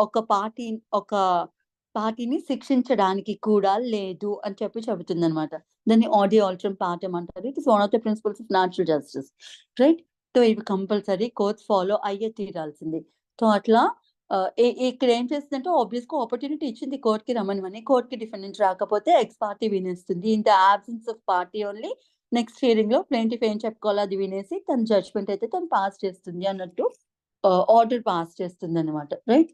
ఒక పార్టీని శిక్షించడానికి కూడా లేదు అని చెబుతుంది అనమాట. దాన్ని ఆడియో ఆల్టరం పాఠం అంటారు. It is one of the principles of natural justice, right. So ఇవి కంపల్సరీ కోర్ట్స్ ఫాలో అయ్యే తీరాల్సింది. సో అట్లా ఇక్కడ ఏం చేస్తుందంటే ఆబ్వియస్గా ఆపర్చునిటీ ఇచ్చింది కోర్టుకి రమ్మని, కోర్టుకి డిఫెండెంట్ రాకపోతే ఎక్స్ పార్టీ వినేస్తుంది. In the absence of party only next hearing లో ప్లేంటిఫ్ ఏం చెప్పుకోవాలో అది వినేసి తన జడ్జ్మెంట్ అయితే తను పాస్ చేస్తుంది అన్నట్టు ఆర్డర్ పాస్ చేస్తుంది అనమాట, రైట్.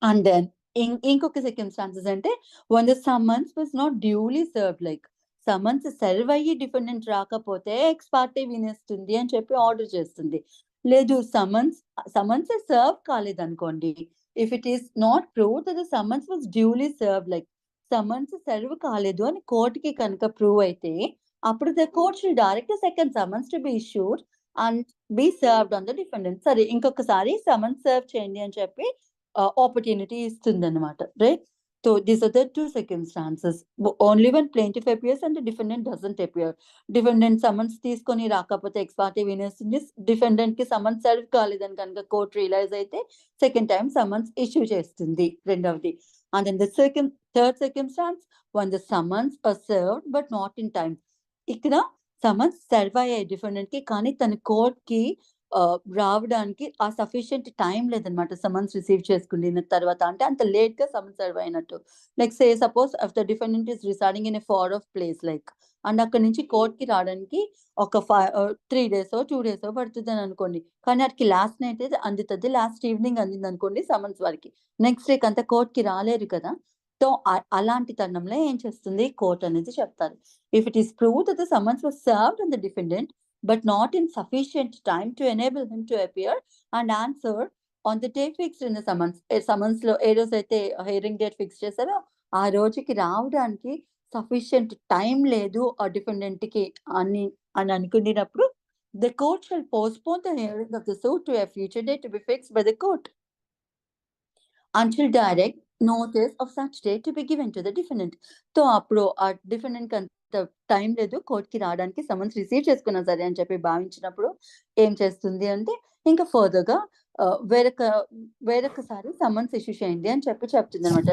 అండ్ దెన్ ఇంకొక circumstances అంటే when the summons was not duly served, like summons serve అయ్యి డిఫెండెంట్ రాకపోతే ఎక్స్ పార్టీ వినేస్తుంది అని చెప్పి ఆర్డర్ చేస్తుంది. లేదు సమన్స్ సర్వ్ కాలేదనుకోండి, if it is not prove that the summons was duly serve, like summons serve కాలేదు అని కోర్టుకి కనుక ప్రూవ్ అయితే అప్పుడు the court should direct second summons to be issued and be served on the defendant. సరే ఇంకొకసారి summons serve చేయండి అని చెప్పి ఆపర్చునిటీ ఇస్తుంది అనమాట, right. So these are the two circumstances. Only one plaintiff appears and the defendant doesn't appear. Defendant summons తీసుకొని రాకపోతే ex party వినేస్తుంది. డిఫెండెంట్ కి సమన్స్ సర్వ్ కాలేదని కనుక కోర్ట్ రియలైజ్ అయితే సెకండ్ టైం సమన్స్ ఇష్యూ చేస్తుంది, రెండవది. And then the third circumstance when the summons are served but not in time. ఇక్కడ సమన్స్ సర్వ్ అయ్యాయి డిఫెండెంట్ కి, కానీ తన కోర్ట్ కి రావడానికి ఆ సఫిషియంట్ టైం లేదనమాట సమన్స్ రిసీవ్ చేసుకున్న తర్వాత. అంటే అంత లేట్ గా సమన్స్ సర్వ్ అయినట్టు. Like say suppose if the defendant is residing in a far off place, like and అక్కడ నుంచి కోర్ట్ కి రావడానికి ఒక 3 days 2 days పడుతుంది అని అనుకోండి. కానీ అక్కడికి లాస్ట్ నైట్ అయితే అందుతుంది, లాస్ట్ ఈవినింగ్ అందింది అనుకోండి సమన్స్ వారికి. నెక్స్ట్ డేకి అంతా కోర్ట్ కి రాలేరు కదా. సో అలాంటి తరుణంలో ఏం చేస్తుంది కోర్ట్ అనేది చెప్తారు. If it is prove that the summons was served on the defendant but not in sufficient time to enable him to appear and answer on the day fixed in the summons. Summons లో ఏ రోజైతే hearing date fix చేశారో ఆ రోజుకి రావడానికి sufficient time లేదు ఆ defendant కి అని అనుకునేటప్పుడు the court shall postpone the hearing of the suit to a future date to be fixed by the court until direct notice of such date to be given to the defendant. So అప్పుడు ఆ defendant అంత time లేదు కోర్టుకి రావడానికి, summons receive చేసుకున్నా సరే అని చెప్పి భావించినప్పుడు ఏం చేస్తుంది అంటే ఇంకా ఫర్దర్ గా వేరొకసారి సమన్స్ ఇష్యూ చేయండి అని చెప్పి చెప్తుంది అనమాట.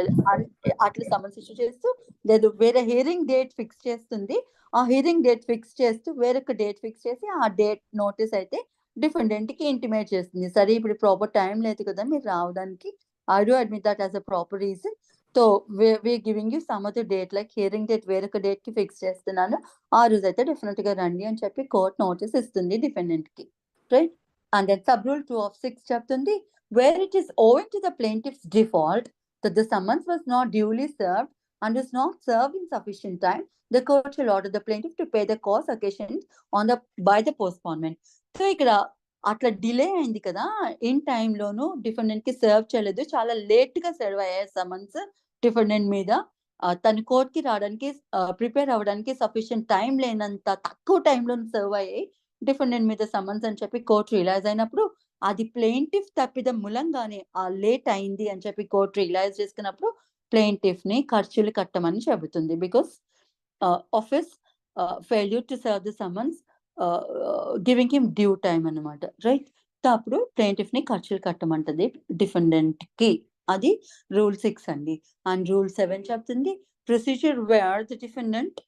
అట్లా సమన్స్ ఇష్యూ చేస్తూ లేదు వేరే హియరింగ్ డేట్ ఫిక్స్ చేస్తుంది. ఆ హియరింగ్ డేట్ ఫిక్స్ చేస్తూ వేరొక డేట్ ఫిక్స్ చేసి ఆ డేట్ నోటీస్ అయితే డిఫెండెంట్ కి ఇంటిమేట్ చేస్తుంది. సరే ఇప్పుడు ప్రాపర్ టైం లేదు కదా మీరు రావడానికి, I do admit that as a proper reason. So we're giving you some other date, like hearing date వేరొక డేట్ కి ఫిక్స్ చేస్తున్నాను, ఆ రోజు అయితే డెఫినెట్ గా రండి అని చెప్పి కోర్ట్ నోటీస్ ఇస్తుంది డిఫెండెంట్ కి, right. And then sub rule 2 of 6 చెప్తుంది where it is owing to the plaintiff's default that the summons was not duly served and was not served in sufficient time, the court shall order the plaintiff to pay the cost occasioned by the postponement. So ఇక్కడ అట్లా delay అయింది కదా, in టైంలోను defendant కి serve చేయలేదు, చాలా late గా serve అయ్యాయి summons defendant మీద. తన కోర్ట్ కి రావడానికి ప్రిపేర్ అవ్వడానికి సఫిషియంట్ టైం లేనంత తక్కువ టైంలో సర్వ్ అయ్యాయి డిఫెండెంట్ మీద సమన్స్ అని చెప్పి కోర్ట్ రియలైజ్ అయినప్పుడు అది ప్లెయింటిఫ్ తప్పిదం మూలంగానే ఆ లేట్ అయింది అని చెప్పి కోర్ట్ రియలైజ్ చేసుకున్నప్పుడు ప్లెయింటిఫ్ ని ఖర్చులు కట్టమని చెబుతుంది. Because office failure to serve the summons giving him due time అన్నమాట, రైట్. అప్పుడు ప్లెయింటిఫ్ ని ఖర్చులు కట్టమంటది డిఫెండెంట్ కి. అది రూల్ 6 అండి. అండ్ రూల్ 7 చెప్తుంది procedure wear the defendant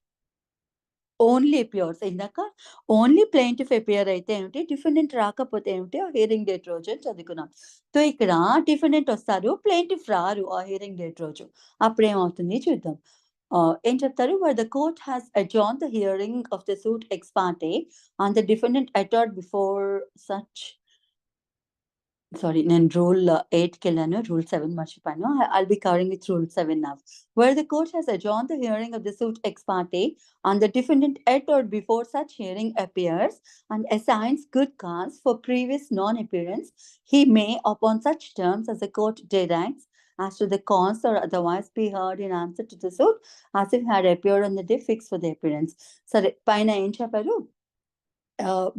only appears. ఇందాక ఓన్లీ ప్లెయింటిఫ్ అపియర్ అయితే ఏమిటి, డిఫెండెంట్ రాకపోతే ఏమిటి ఆ హియరింగ్ డేట్ రోజు అని చదువుకున్నాం. సో ఇక్కడ డిఫెండెంట్ వస్తారు, ప్లెయింటిఫ్ రారు ఆ హియరింగ్ డేట్ రోజు. అప్పుడు ఏమవుతుంది చూద్దాం. ఏం చెప్తారు, where the court has adjourned the hearing of the suit ex parte and the defendant uttered before such, sorry నేను రూల్ 8 కి వెళ్ళాను, రూల్ 7 మర్చిపోయాను. I'll be covering with rule 7 now. Where the court has adjourned the hearing of the suit ex parte and the defendant uttered before such hearing appears and assigns good cause for previous non-appearance, he may upon such terms as the court directs as to the cause or otherwise be heard in answer to the suit as if had appeared on the day fixed for the appearance. సరే పైన ఏం చెప్పారు,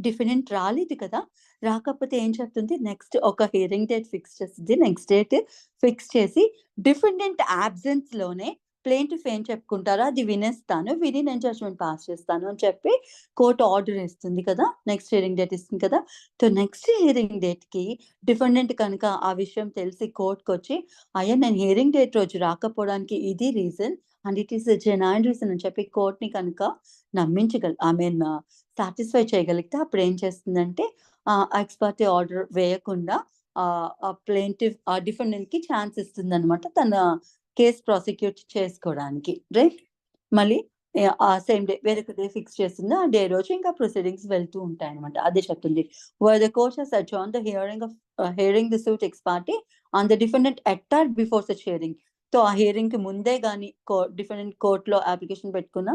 defendant రాలేదు కదా, రాకపోతే ఏం చెప్తుంది next ఒక హియరింగ్ డేట్ ఫిక్స్ చేస్తుంది. నెక్స్ట్ డేట్ ఫిక్స్ చేసి డిఫెండెంట్ అబ్సెన్స్ లోనే ప్లెయింటిఫ్ ఏం చెప్పుకుంటారో అది వినేస్తాను, విని నేను జడ్జ్మెంట్ పాస్ చేస్తాను అని చెప్పి కోర్టు ఆర్డర్ ఇస్తుంది కదా, నెక్స్ట్ హియరింగ్ డేట్ ఇస్తుంది కదా. సో నెక్స్ట్ హియరింగ్ డేట్ కి డిఫెండెంట్ కనుక ఆ విషయం తెలిసి కోర్టుకు వచ్చి అయ్యా నేను హియరింగ్ డేట్ రోజు రాకపోవడానికి ఇది reason and it is genuine reason అని చెప్పి కోర్టుని కనుక సాటిస్ఫై చేయగలిగితే అప్పుడు ఏం చేస్తుందంటే ఎక్స్ పార్టీ ఆర్డర్ వేయకుండా ప్లేంటిఫ్ డిఫెండెంట్ కి ఛాన్స్ ఇస్తుంది అనమాట తన కేసు ప్రాసిక్యూట్ చేసుకోవడానికి, రైట్. మళ్ళీ ఆ సేమ్ డే వేరొక డే ఫిక్స్ చేస్తుంది, ఆ డే రోజు ఇంకా ప్రొసీడింగ్స్ వెళ్తూ ఉంటాయి అనమాట. అదే చెప్తుంది where the court has adjourned the hearing the suit ex parte on the defendant at before such hearing. So ఆ హియరింగ్ కి ముందే కానీ డిఫెండెంట్ కోర్టులో అప్లికేషన్ పెట్టుకున్న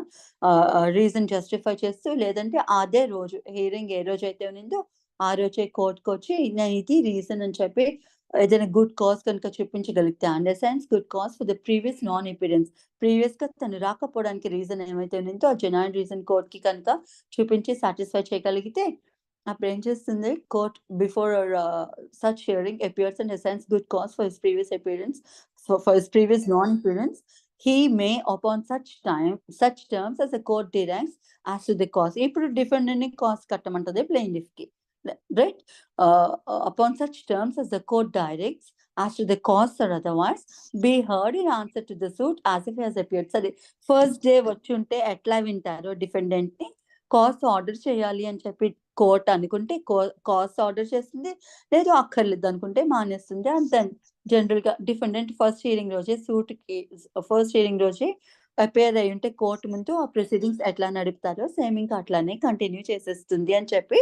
రీజన్ జస్టిఫై చేస్తూ, లేదంటే అదే రోజు హియరింగ్ ఏ రోజు అయితే ఉన్నిందో ఆ రోజే కోర్టుకు వచ్చి నేను ఇది రీజన్ అని చెప్పి ఏదైనా గుడ్ కాజ్ కనుక చూపించగలిగితే, and assigns good cause for the previous non appearance, previous గా తను రాకపోవడానికి రీజన్ ఏమైతే ఉన్నిందో ఆ జెన్యూన్ రీజన్ కోర్ట్ కి కనుక చూపించి సాటిస్ఫై చేయగలిగితే అప్పుడు ఏం చేస్తుంది court before such hearing appears and assigns good cause for his previous appearance for his previous non-appearance, he may upon such terms as the court directs as to the cause. ఇప్పుడు defendant ని cost కట్టమంటది plaintiff కి, right? Upon such terms as the court directs as to the cause or otherwise be heard in answer to the suit as if he has appeared. సరే first day వచ్చి ఉంటే ఎట్లా వింటారో defendant ని cost order చేయాలి అని చెప్పి court అనుకుంటే కాస్ట్ ఆర్డర్ చేస్తుంది, లేదు అక్కర్లేదు అనుకుంటే మానేస్తుంది. అండ్ దెన్ జనరల్ గా డిఫెండెంట్ ఫస్ట్ హియరింగ్ రోజే సూట్ కి ఫస్ట్ హియరింగ్ రోజే అపేర్ అయి ఉంటే కోర్టు ముందు ఆ ప్రొసీడింగ్స్ ఎట్లా నడుపుతారో సేమ్ ఇంకా అట్లానే కంటిన్యూ చేసేస్తుంది అని చెప్పి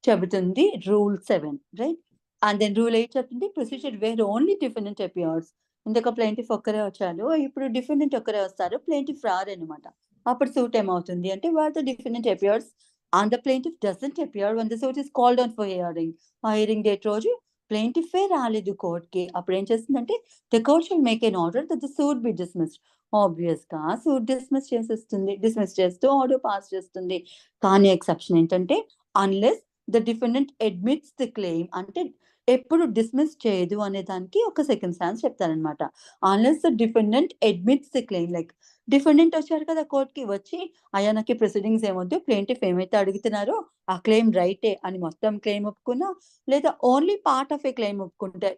చెబుతుంది rule 7, right. And then rule 8 చెప్తుంది procedure where only defendant appears. ఇంకొక ప్లేంటిఫ్ ఒక్కరే వచ్చారు, ఇప్పుడు డిఫెండెంట్ ఒక్కరే వస్తారు, ప్లేంటిఫ్ రారు అనమాట. అప్పుడు సూట్ ఏమవుతుంది అంటే where the defendant appears and the plaintiff doesn't appear when the suit is called on for hearing. ఆ హియరింగ్ డేట్ రోజు ప్లేంటిఫే రాలేదు కోర్ట్ కి, అప్పుడు ఏం చేస్తుందంటే the court shall make an order that the suit be dismissed. Obvious గా suit dismiss చేస్తూ order pass చేస్తుంది. కానీ ఎక్సెప్షన్ ఏంటంటే unless the defendant admits the claim, అంటే ఎప్పుడు డిస్మిస్ చేయదు అనే దానికి ఒక సెకండ్ స్టాన్స్ చెప్తారనమాట. Unless the defendant admits the claim, like defendant వచ్చారు కదా కోర్ట్ కి, వచ్చి అయ్యా నాకు ప్రొసీడింగ్స్ ఏమొద్దు, ప్లేంటిఫ్ ఏమైతే అడుగుతున్నారో ఆ క్లెయిమ్ రైటే అని మొత్తం క్లెయిమ్ ఒప్పుకున్నా, లేదా only part of A claim ఒప్పుకుంటే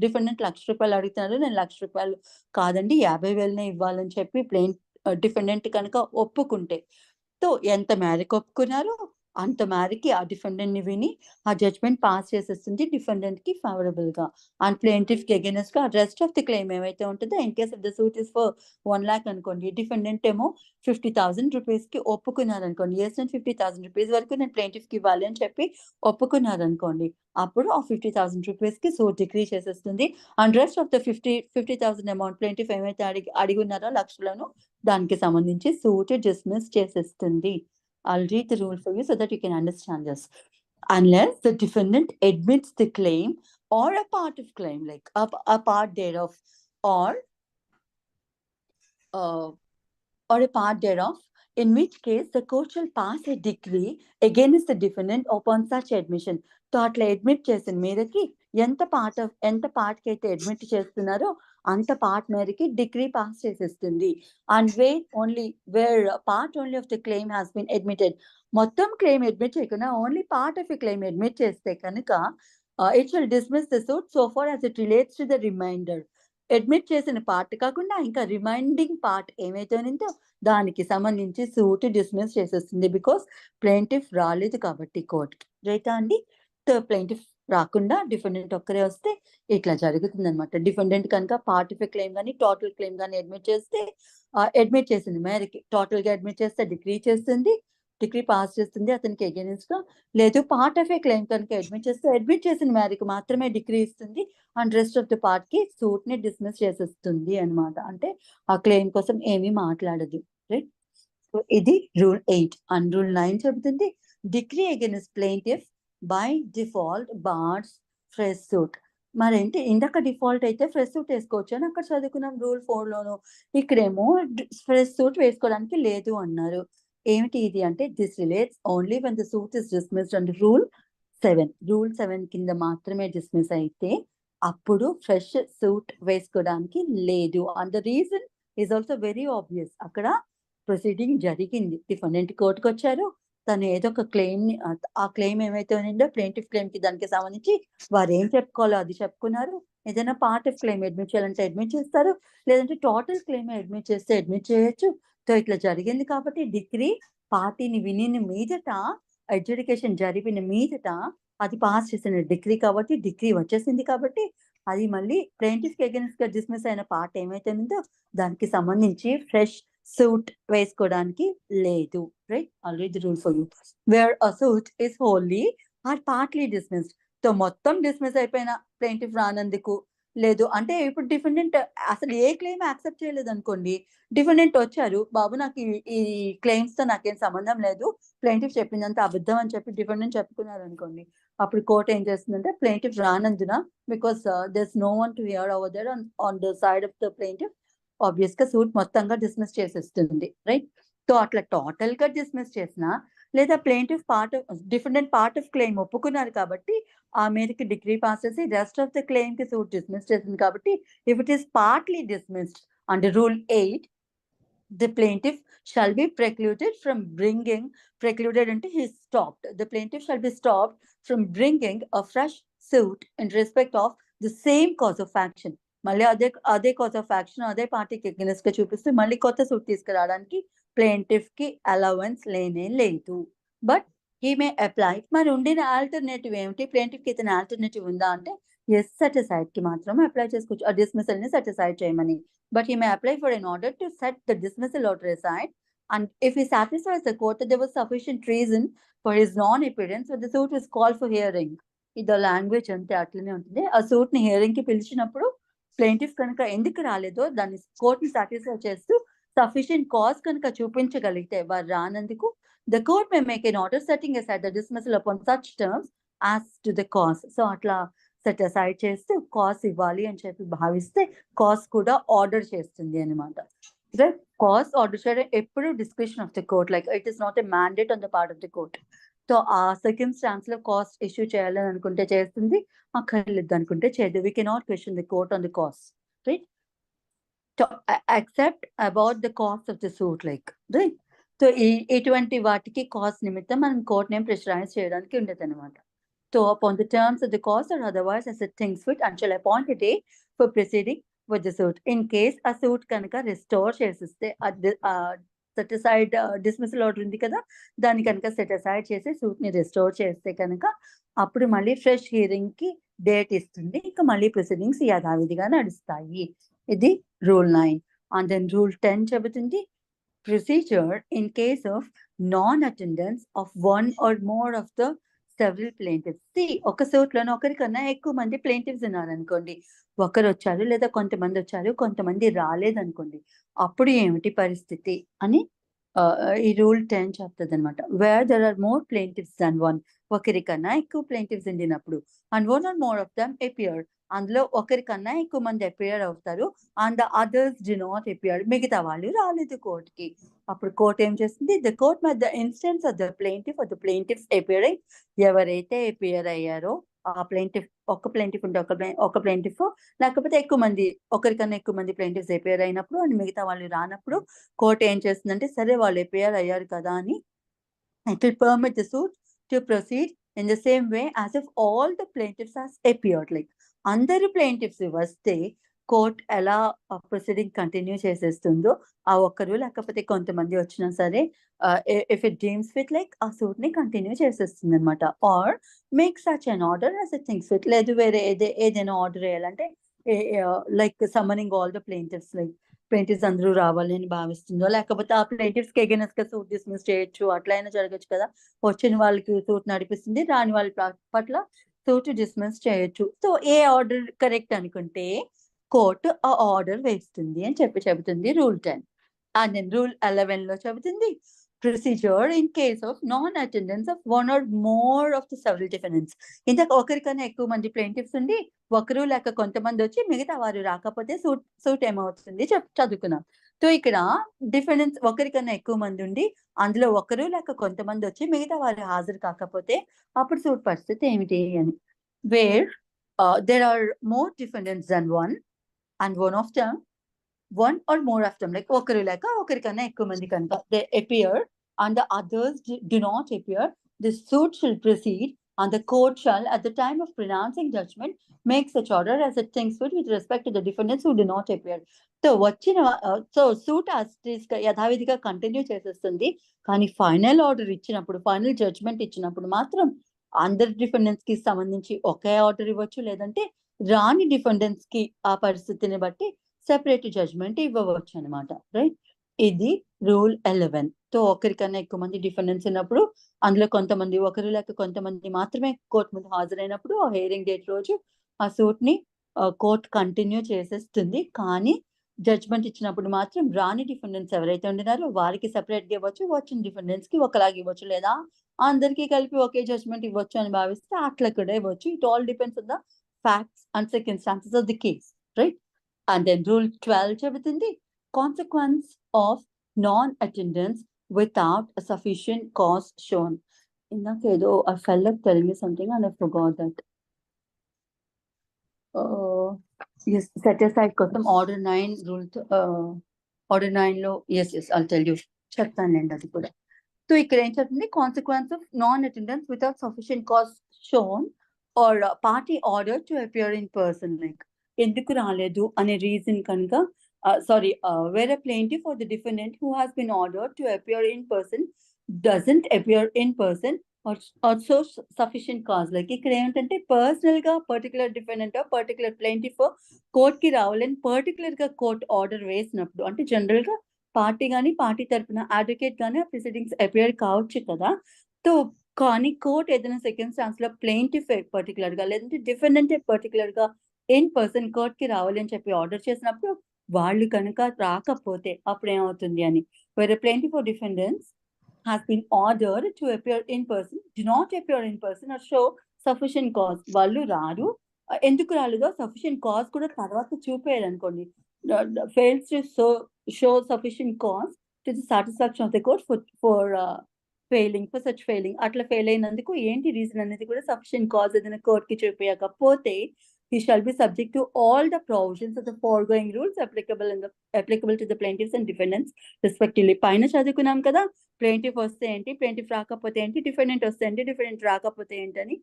డిఫెండెంట్ ₹1,00,000 అడుగుతున్నారు, నేను ₹1,00,000 కాదండి 50,000 ఇవ్వాలని చెప్పి డిఫెండెంట్ కనుక ఒప్పుకుంటే, సో ఎంత మేరకు ఒప్పుకున్నారో అంత మేరకి ఆ డిఫెండెంట్ ని విని ఆ జడ్జ్మెంట్ పాస్ చేసేస్తుంది డిఫెండెంట్ కి ఫేవరబుల్ గా. అండ్ ప్లేంటిఫ్ కి అగైనెస్ట్ గా రెస్ట్ ఆఫ్ ది క్లెయిమ్ ఏమైతే ఉంటుందో, in case of the suit is for 1 lakh అనుకోండి, డిఫెండెంట్ ఏమో ₹50,000 కి ఒప్పుకున్నారు అనుకోండి, ఎస్ నేను ₹50,000 వరకు నేను ప్లేంటిఫ్ కి ఇవ్వాలి అని చెప్పి ఒప్పుకున్నారు అనుకోండి, అప్పుడు ఆ ₹50,000 కి సూట్ డిగ్రీ చేసేస్తుంది. And rest of the 50,000 amount plaintiff ఏమైతే అడిగి ఉన్నారో లక్షలను, దానికి సంబంధించి సూట్ డిస్మిస్ చేసేస్తుంది. I'll read the rule for you so that you can understand this. Unless the defendant admits the claim or a part of claim, like a part thereof, or a part thereof, in which case the court shall pass a decree against the defendant upon such admission. So అట్లా admit చేసిన మీదకి ఎంత part కి అయితే admit చేస్తున్నారో అంత part మేరకి decree pass చేసేస్తుంది. And where part only of the claim has been admitted, మొత్తం క్లెయిమ్ అడ్మిట్ చేయకుండా only part of a claim admit చేస్తే కనుక it will dismiss the suit so far as it relates to the remainder. Admit చేసిన part కాకుండా ఇంకా remaining part ఏమైతే ఉందో దానికి సంబంధించి సూట్ డిస్మిస్ చేసేస్తుంది, బికాస్ ప్లేంటిఫ్ రాలేదు కాబట్టి కోర్టుకి, రైటా అండి. ప్లేంటిఫ్ రాకుండా డిఫెండెంట్ ఒక్కరే వస్తే ఇట్లా జరుగుతుంది అనమాట. డిఫెండెంట్ కనుక పార్ట్ ఆఫ్ ఎ క్లెయిమ్ కానీ టోటల్ క్లెయిమ్ కానీ అడ్మిట్ చేస్తే, అడ్మిట్ చేసింది మేరకి టోటల్ గా అడ్మిట్ చేస్తే డిగ్రీ పాస్ చేస్తుంది అతనికి అగైనెస్ట్ గా. లేదు పార్ట్ ఆఫ్ ఏ క్లెయిమ్ కనుక అడ్మిట్ చేస్తే అడ్మిట్ చేసిన మేరకు మాత్రమే డిగ్రీ ఇస్తుంది, and rest of the part కి సూట్ ని డిస్మిస్ చేసేస్తుంది అనమాట. అంటే ఆ క్లెయిమ్ కోసం ఏమీ మాట్లాడదు, రైట్. సో ఇది రూల్ 8. అండ్ రూల్ 9 చెబుతుంది degree against plaintiff by default bars fresh suit. మరేంటి ఇందాక డిఫాల్ట్ అయితే ఫ్రెష్ సూట్ వేసుకోవచ్చు అని అక్కడ చదువుకున్నాం రూల్ 4 లోను, ఇక్కడేమో ఫ్రెష్ సూట్ వేసుకోవడానికి లేదు అన్నారు. ఏమిటి ఇది అంటే this relates only when the suit is dismissed under rule 7. Rule 7 కింద మాత్రమే డిస్మిస్ అయితే అప్పుడు ఫ్రెష్ సూట్ వేసుకోవడానికి లేదు. And the reason is also very obvious. అక్కడ ప్రొసీడింగ్ జరిగింది, డిఫెండెంట్ కోర్టుకు వచ్చారు, తను ఏదో ఒక క్లెయిమ్ ని, ఆ క్లెయిమ్ ఏమైతే ఉందో ప్లేంటిఫ్ క్లెయిమ్ కి దానికి సంబంధించి వారు ఏం చెప్పుకోవాలో అది చెప్పుకున్నారు. ఏదైనా పార్ట్ ఆఫ్ క్లెయిమ్ అడ్మిట్ చేయాలంటే అడ్మిట్ చేస్తారు, లేదంటే టోటల్ క్లెయిమ్ అడ్మిట్ చేస్తే అడ్మిట్ చేయొచ్చు. సో ఇట్లా జరిగింది కాబట్టి డిగ్రీ పార్టీని విని మీదట, అడ్జుడికేషన్ జరిపిన మీదట అది పాస్ చేసిన డిగ్రీ కాబట్టి డిగ్రీ వచ్చేసింది కాబట్టి అది మళ్ళీ ప్లేంటిఫ్ అగైన్స్ట్ గా డిస్మిస్ అయిన పార్ట్ ఏమైతే ఉందో దానికి సంబంధించి ఫ్రెష్ సూట్ వేసుకోవడానికి లేదు. Right, already rule for you where a suit is wholly or partly dismissed. So మొత్తం డిస్మిస్ అయిపోయిన ప్లేంటిఫ్ రానందుకు లేదు అంటే ఇప్పుడు డిఫెండెంట్ అసలు ఏ క్లెయిమ్ యాక్సెప్ట్ చేయలేదు అనుకోండి, డిఫెండెంట్ వచ్చారు, బాబు నాకు ఈ క్లెయిమ్స్ తో నాకేం సంబంధం లేదు, ప్లేంటిఫ్ చెప్పిందంత అబద్ధం అని చెప్పి డిఫెండెంట్ చెప్పుకున్నారు అనుకోండి, అప్పుడు కోర్ట్ ఏం చేస్తుందంటే ప్లేంటిఫ్ రానందున because there's no one to hear over there on the side of the plaintiff, obvious గా సూట్ మొత్తంగా డిస్మిస్ చేసేస్తుంది. రైట్, సో అట్లా టోటల్ గా డిస్మిస్ చేసినా లేదా plaintiff part defendant part of claim ఒప్పుకున్నారు కాబట్టి ఆ మేరకు డిగ్రీ పాస్ చేసి రెస్ట్ ఆఫ్ ద క్లెయిమ్ కి సూట్ డిస్మిస్ చేసింది కాబట్టి if it is partly dismissed under rule 8 the plaintiff shall be precluded from bringing, precluded until he is stopped, the plaintiff shall be stopped from bringing a fresh suit in respect of the same cause of action. మళ్ళీ అదే cause of action అదే పార్టీకి against గా చూపిస్తూ మళ్ళీ కొత్త suit తీసుకురావడానికి plaintiff కి అలవెన్స్ లేనే లేదు. But he may apply. మరి ఉండిన ఆల్టర్నేటివ్ ఏమిటి, ప్లేంటిఫ్ కి ఇతని ఆల్టర్నేటివ్ ఉందా అంటే ఎస్, సెటిసైడ్ కి మాత్రం అప్లై చేసుకోవచ్చు ఆ డిస్మిసల్ ని సెటిసైడ్ చేయమని. But he may apply for an order to set the dismissal order aside, and if he satisfies the court that there was sufficient reason for his non-appearance, when the suit is called for hearing. ఇది language అంతే అట్లనే ఉంటుంది. ఆ suit ని hearing కి పిలిచినప్పుడు plaintiff కనుక ఎందుకు రాలేదో దాన్ని కోర్ట్ ని సాటిస్ఫై చేస్తూ సఫిషియెంట్ కాజ్ కనుక చూపించగలిగితే వారు రానందుకు the court may make an order setting aside the dismissal upon such terms as to the cause. So అట్లా సెట్ అసైడ్ చేస్తూ కాస్ ఇవ్వాలి అని చెప్పి భావిస్తే కాస్ కూడా ఆర్డర్ చేస్తుంది అనమాట. కాస్ ఆర్డర్ చేయడం ఎప్పుడు description of the court, like it is not a mandate on the part of the court. So ఆ సర్కమ్స్టాన్స్ లో కాస్ట్ ఇష్యూ చేయాలని అనుకుంటే చేస్తుంది, అక్కర్లేదు అనుకుంటే చేయదు. We cannot question the court on the cost, right, accept about the cost of the suit, like, right. So ఇటువంటి వాటికి కాస్ట్ నిమిత్తం మనం కోర్ట్ నేమ్ ప్రెషరైజ్ చేయడానికి ఉండదు అనమాట. So upon the terms of the cost or otherwise as it thinks fit and shall appoint a day for proceeding with the suit. In case a suit kanaka restore chesiste set aside dismissal order undi kada dani kanaka set aside chesi suit ni restore cheste kanaka appudu malli fresh hearing ki date istundi, inka malli proceedings yadhavidiga nadustayi. Idi rule 9. And then rule 10 chebutundi procedure in case of non-attendance of one or more of the several plaintiffs. ఒక suit లోనే ఒకరికన్నా ఎక్కువ మంది ప్లేంటిఫ్స్ ఉన్నారు అనుకోండి, ఒకరు వచ్చారు లేదా కొంతమంది వచ్చారు కొంతమంది రాలేదనుకోండి, అప్పుడు ఏమిటి పరిస్థితి అని ఈ రూల్ 10 చెప్తుంది అనమాట. Where there are more plaintiffs than one, ఒకరికన్నా ఎక్కువ ప్లేంటిఫ్స్ ఉండినప్పుడు, and one or more of them appear, అందులో ఒకరికన్నా ఎక్కువ మంది అపియర్ అవుతారు, and the others do not appear, మిగతా వాళ్ళు రాలేదు కోర్టుకి. అప్పుడు కోర్ట్ ఏం చేస్తుంది, the court may the instance of the plaintiff or the plaintiffs appearing, ఎవరైతే అపియర్ అయ్యారో ఆ ప్లేంటిఫ్, ఒక ప్లేంటిఫ్ ఉంటే ఒక ప్లేంటిఫ్, లేకపోతే ఎక్కువ మంది, ఒకరికన్నా ఎక్కువ మంది ప్లేంటిఫ్స్ అపియర్ అయినప్పుడు అండ్ మిగతా వాళ్ళు రానప్పుడు కోర్ట్ ఏం చేస్తుందంటే సరే వాళ్ళు అపియర్ అయ్యారు కదా అని it will permit the suit to proceed in the same way as if all the plaintiffs has appeared. Like అందరు ప్లేంటిఫ్స్ వస్తే కోర్ట్ ఎలా ప్రొసీడింగ్ కంటిన్యూ చేసేస్తుందో, ఆ ఒక్కరు లేకపోతే కొంతమంది వచ్చినా సరే if it deems fit like ఆ సూట్ ని కంటిన్యూ చేసేస్తుంది అనమాట. Or make such an order as it thinks fit, లేదు వేరే ఏదైనా ఆర్డర్ వేయాలంటే like summoning all the plaintiffs, like plaintiffs అందరూ రావాలని భావిస్తుందో, లేకపోతే ఆ ప్లేంటిఫ్స్ కి అగైనెస్ట్ గా సూట్ డిస్మిస్ చేయొచ్చు, అట్లయినా జరగచ్చు కదా. వచ్చిన వాళ్ళకి సూట్ నడిపిస్తుంది, రాని వాళ్ళ పట్ల సూట్ డిస్మిస్ చేయొచ్చు. సో ఏ ఆర్డర్ కరెక్ట్ అనుకుంటే కోర్టు ఆ ఆర్డర్ వేస్తుంది అని చెబుతుంది రూల్ 10. అండ్ దెన్ రూల్ 11 లో చెబుతుంది procedure in case of non attendance of one or more of the several defendants. ఇంతకు ఒకరికన్నా ఎక్కువ మంది ప్లేంటిఫ్స్ ఉండి ఒకరు లేక కొంతమంది వచ్చి మిగతా వారు రాకపోతే సూట్ ఏమవుతుంది చదువుకున్నాం. సో ఇక్కడ డిఫెండెన్స్ ఒకరికన్నా ఎక్కువ మంది ఉండి అందులో ఒకరు లేక కొంతమంది వచ్చి మిగతా వారు హాజరు కాకపోతే అప్పుడు సూట్ పరిస్థితి ఏమిటి అని. Where there are more defendants than one and one or more of them, like ఒకరు లేక ఒకరికన్నా ఎక్కువ మంది కనుక they appear and the others do not appear, the suit shall proceed and the court shall at the time of pronouncing judgment make such order as it thinks fit with respect to the defendants who do not appear. So suit యథావిధిగా continue చేసేస్తుంది, కానీ final order ఇచ్చినప్పుడు, final judgement ఇచ్చినప్పుడు మాత్రం అందరి defendants కి సంబంధించి ఒకే order ఇవ్వచ్చు, లేదంటే రాని డిఫెండెంట్స్ కి ఆ పరిస్థితిని బట్టి సెపరేట్ జడ్జ్మెంట్ ఇవ్వవచ్చు అనమాట. రైట్, ఇది రూల్ 11. తో ఒకరికన్నా ఎక్కువ మంది డిఫెండెంట్స్ ఉన్నప్పుడు, అందులో కొంతమంది ఒకరు లేక కొంతమంది మాత్రమే కోర్టు ముందు హాజరైనప్పుడు ఆ హియరింగ్ డేట్ రోజు ఆ సూట్ ని కోర్ట్ కంటిన్యూ చేసేస్తుంది. కానీ జడ్జ్మెంట్ ఇచ్చినప్పుడు మాత్రం రాని డిఫెండెంట్స్ ఎవరైతే ఉండినారో వారికి సెపరేట్ గా ఇవ్వచ్చు, వచ్చిన డిఫెండెంట్స్ కి ఒకలాగా ఇవ్వచ్చు, లేదా అందరికీ కలిపి ఒకే జడ్జ్మెంట్ ఇవ్వచ్చు అని భావిస్తే అట్లా కూడా ఇవ్వచ్చు. It all depends on the facts and circumstances of the case, right. And then rule 12 చెబుతుంది consequence of non attendance without sufficient cause shown. ఇందాకేదో ఆ fellow telling me something and I forgot that. Set aside కోసం order 9 rule, order 9 లో I'll tell you, చెప్తానండి అది కూడా. So ఇక్కడ ఏం చెప్తుంది, consequence of non attendance without sufficient cause shown or party order to appear in person. Like ఎందుకు రాలేదు అనే రీజన్ కనుక where a plaintiff or the defendant who has been ordered to appear in person doesn't appear in person or so sufficient cause. Like ఇక్కడ ఏంటంటే personal గా particular defendant particular plaintiff court కి రావాలని particular గా court order వేసినప్పుడు, అంటే general గా party గానీ పార్టీ తరపున అడ్వకేట్ గానీ ఆ ప్రొసీడింగ్స్ అపియర్ కావచ్చు కదా. సో కానీ కోర్ట్ ఏదైనా సెకండ్ లో ప్లెయింటిఫ్ పర్టికులర్ గా లేదంటే డిఫెండెంట్ పర్టికులర్ గా ఇన్ పర్సన్ కోర్ట్ కి రావాలి అని చెప్పి ఆర్డర్ చేసినప్పుడు వాళ్ళు కనుక రాకపోతే అప్పుడు ఏమవుతుంది అని, where a plaintiff or defendants has been ordered to appear in person, do not appear in person or show sufficient cause. వాళ్ళు రారు, ఎందుకు రాలేదో సఫిషియెంట్ కాజ్ కూడా తర్వాత చూపేయాలి అనుకోండి. fails to show sufficient cause to the satisfaction of the court for such failing. అట్లా fail అయినందుకు ఏంటి రీజన్ అనేది కూడా సఫిషియెంట్ కాజ్ ఏదైనా కోర్ట్ కి చూపించకపోతే he shall be subject to all the provisions of the foregoing rules applicable to the plaintiffs and defendants respectively. పైన చదువుకున్నాం కదా, ప్లెయింటిఫ్ వస్తే ఏంటి, ప్లెయింటిఫ్ రాకపోతే ఏంటి, డిఫెండెంట్ వస్తే ఏంటి, డిఫెండెంట్ రాకపోతే ఏంటని.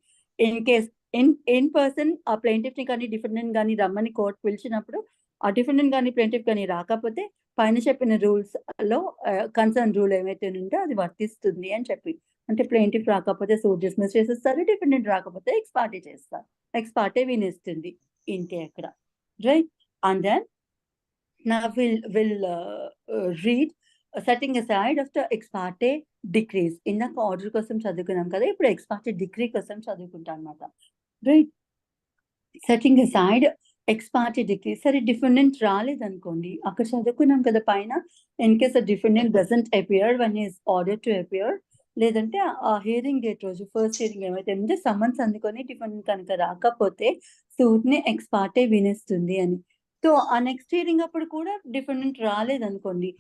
ఇన్ కేస్ ఇన్ పర్సన్ ఆ ప్లెయింటిఫ్ ని కానీ డిఫెండెంట్ కానీ రమ్మని కోర్టు పిలిచినప్పుడు ఆ డిఫెండెంట్ కానీ ప్లెయింటిఫ్ కానీ రాకపోతే పైన చెప్పిన రూల్స్ లో కన్సర్న్ రూల్ ఏమైతే ఉందో అది వర్తిస్తుంది అని చెప్పి, అంటే ప్లెయింటిఫ్ రాకపోతే సూట్ డిస్మిస్ చేసేస్తారు, డిఫెండెంట్ రాకపోతే ఎక్స్ పార్టీ చేస్తారు, ఎక్స్ పార్టీ వినిస్తుంది ఇంతే అక్కడ, రైట్. అండ్ దెన్ నా will read setting aside of the X party decrease. ఇందాక ఆర్డర్ కోసం చదువుకున్నాం కదా, ఇప్పుడు ఎక్స్ పార్టీ డిగ్రీ కోసం చదువుకుంటాం అనమాట, right. Setting aside X parte degree. సరే డిఫెండెంట్ రాలేదనుకోండి, అక్కడ చదువుకున్నాం కదా పైన, in case defendant doesn't appear one is order to appear, లేదంటే ఆ హియరింగ్ డేట్ రోజు ఫస్ట్ హియరింగ్ ఏమైతే ఉందో సమ్మన్స్ అందుకొని డిఫెండెంట్ కనుక రాకపోతే సూట్ ని ఎక్స్ పార్టీ వినిస్తుంది అని. సో ఆ నెక్స్ట్ హియరింగ్ అప్పుడు కూడా డిఫెండెంట్ రాలేదనుకోండి,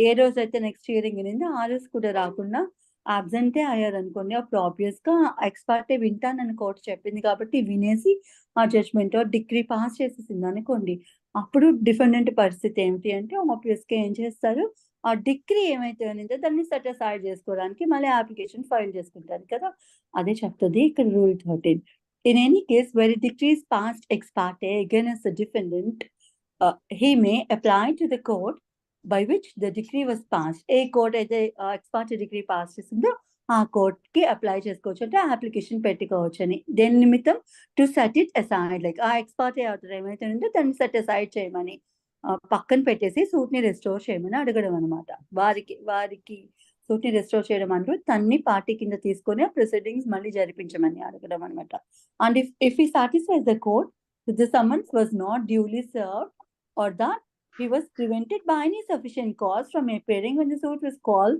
ఏ రోజు అయితే నెక్స్ట్ హియరింగ్ అయిందో ఆ రోజు కూడా రాకుండా అబ్సెంటే అయ్యారు అనుకోండి, అప్పుడు ఆబ్వియస్ గా ఎక్స్ పార్టీ వింటానని కోర్టు చెప్పింది కాబట్టి వినేసి ఆ జడ్జ్మెంట్ డిగ్రీ పాస్ చేసేసింది అనుకోండి, అప్పుడు డిఫెండెంట్ పరిస్థితి ఏమిటి అంటే ఆబ్వియస్ గా ఏం చేస్తారు, ఆ డిగ్రీ ఏమైతే ఉందో దాన్ని సెట్ అసైడ్ చేసుకోవడానికి మళ్ళీ అప్లికేషన్ ఫైల్ చేసుకుంటారు కదా. అదే చెప్తుంది ఇక్కడ rule 13. In any case very degrees passed X party against the defendant he may apply to the court by which the decree was passed. A court అయితే ఎక్స్ పార్టీ డిగ్రీ పాస్ చేసిందో ఆ court కి apply చేసుకోవచ్చు, అంటే application పెట్టుకోవచ్చు అని. దేని నిమిత్తం, to set it aside, like ఆ ఎక్స్ పార్టీ ఆర్డర్ ఏమైతే ఉందో దాన్ని సెట్ అసైడ్ చేయమని, పక్కన పెట్టేసి సూట్ ని రెస్టోర్ చేయమని అడగడం అనమాట. వారికి సూట్ ని రెస్టోర్ చేయడం అంటూ తన్ని పార్టీ కింద తీసుకొని ప్రొసీడింగ్స్ మళ్ళీ జరిపించమని అడగడం అనమాట. And if he satisfies the court that the summons was not duly served or that he was prevented by any sufficient cause from appearing when the suit was called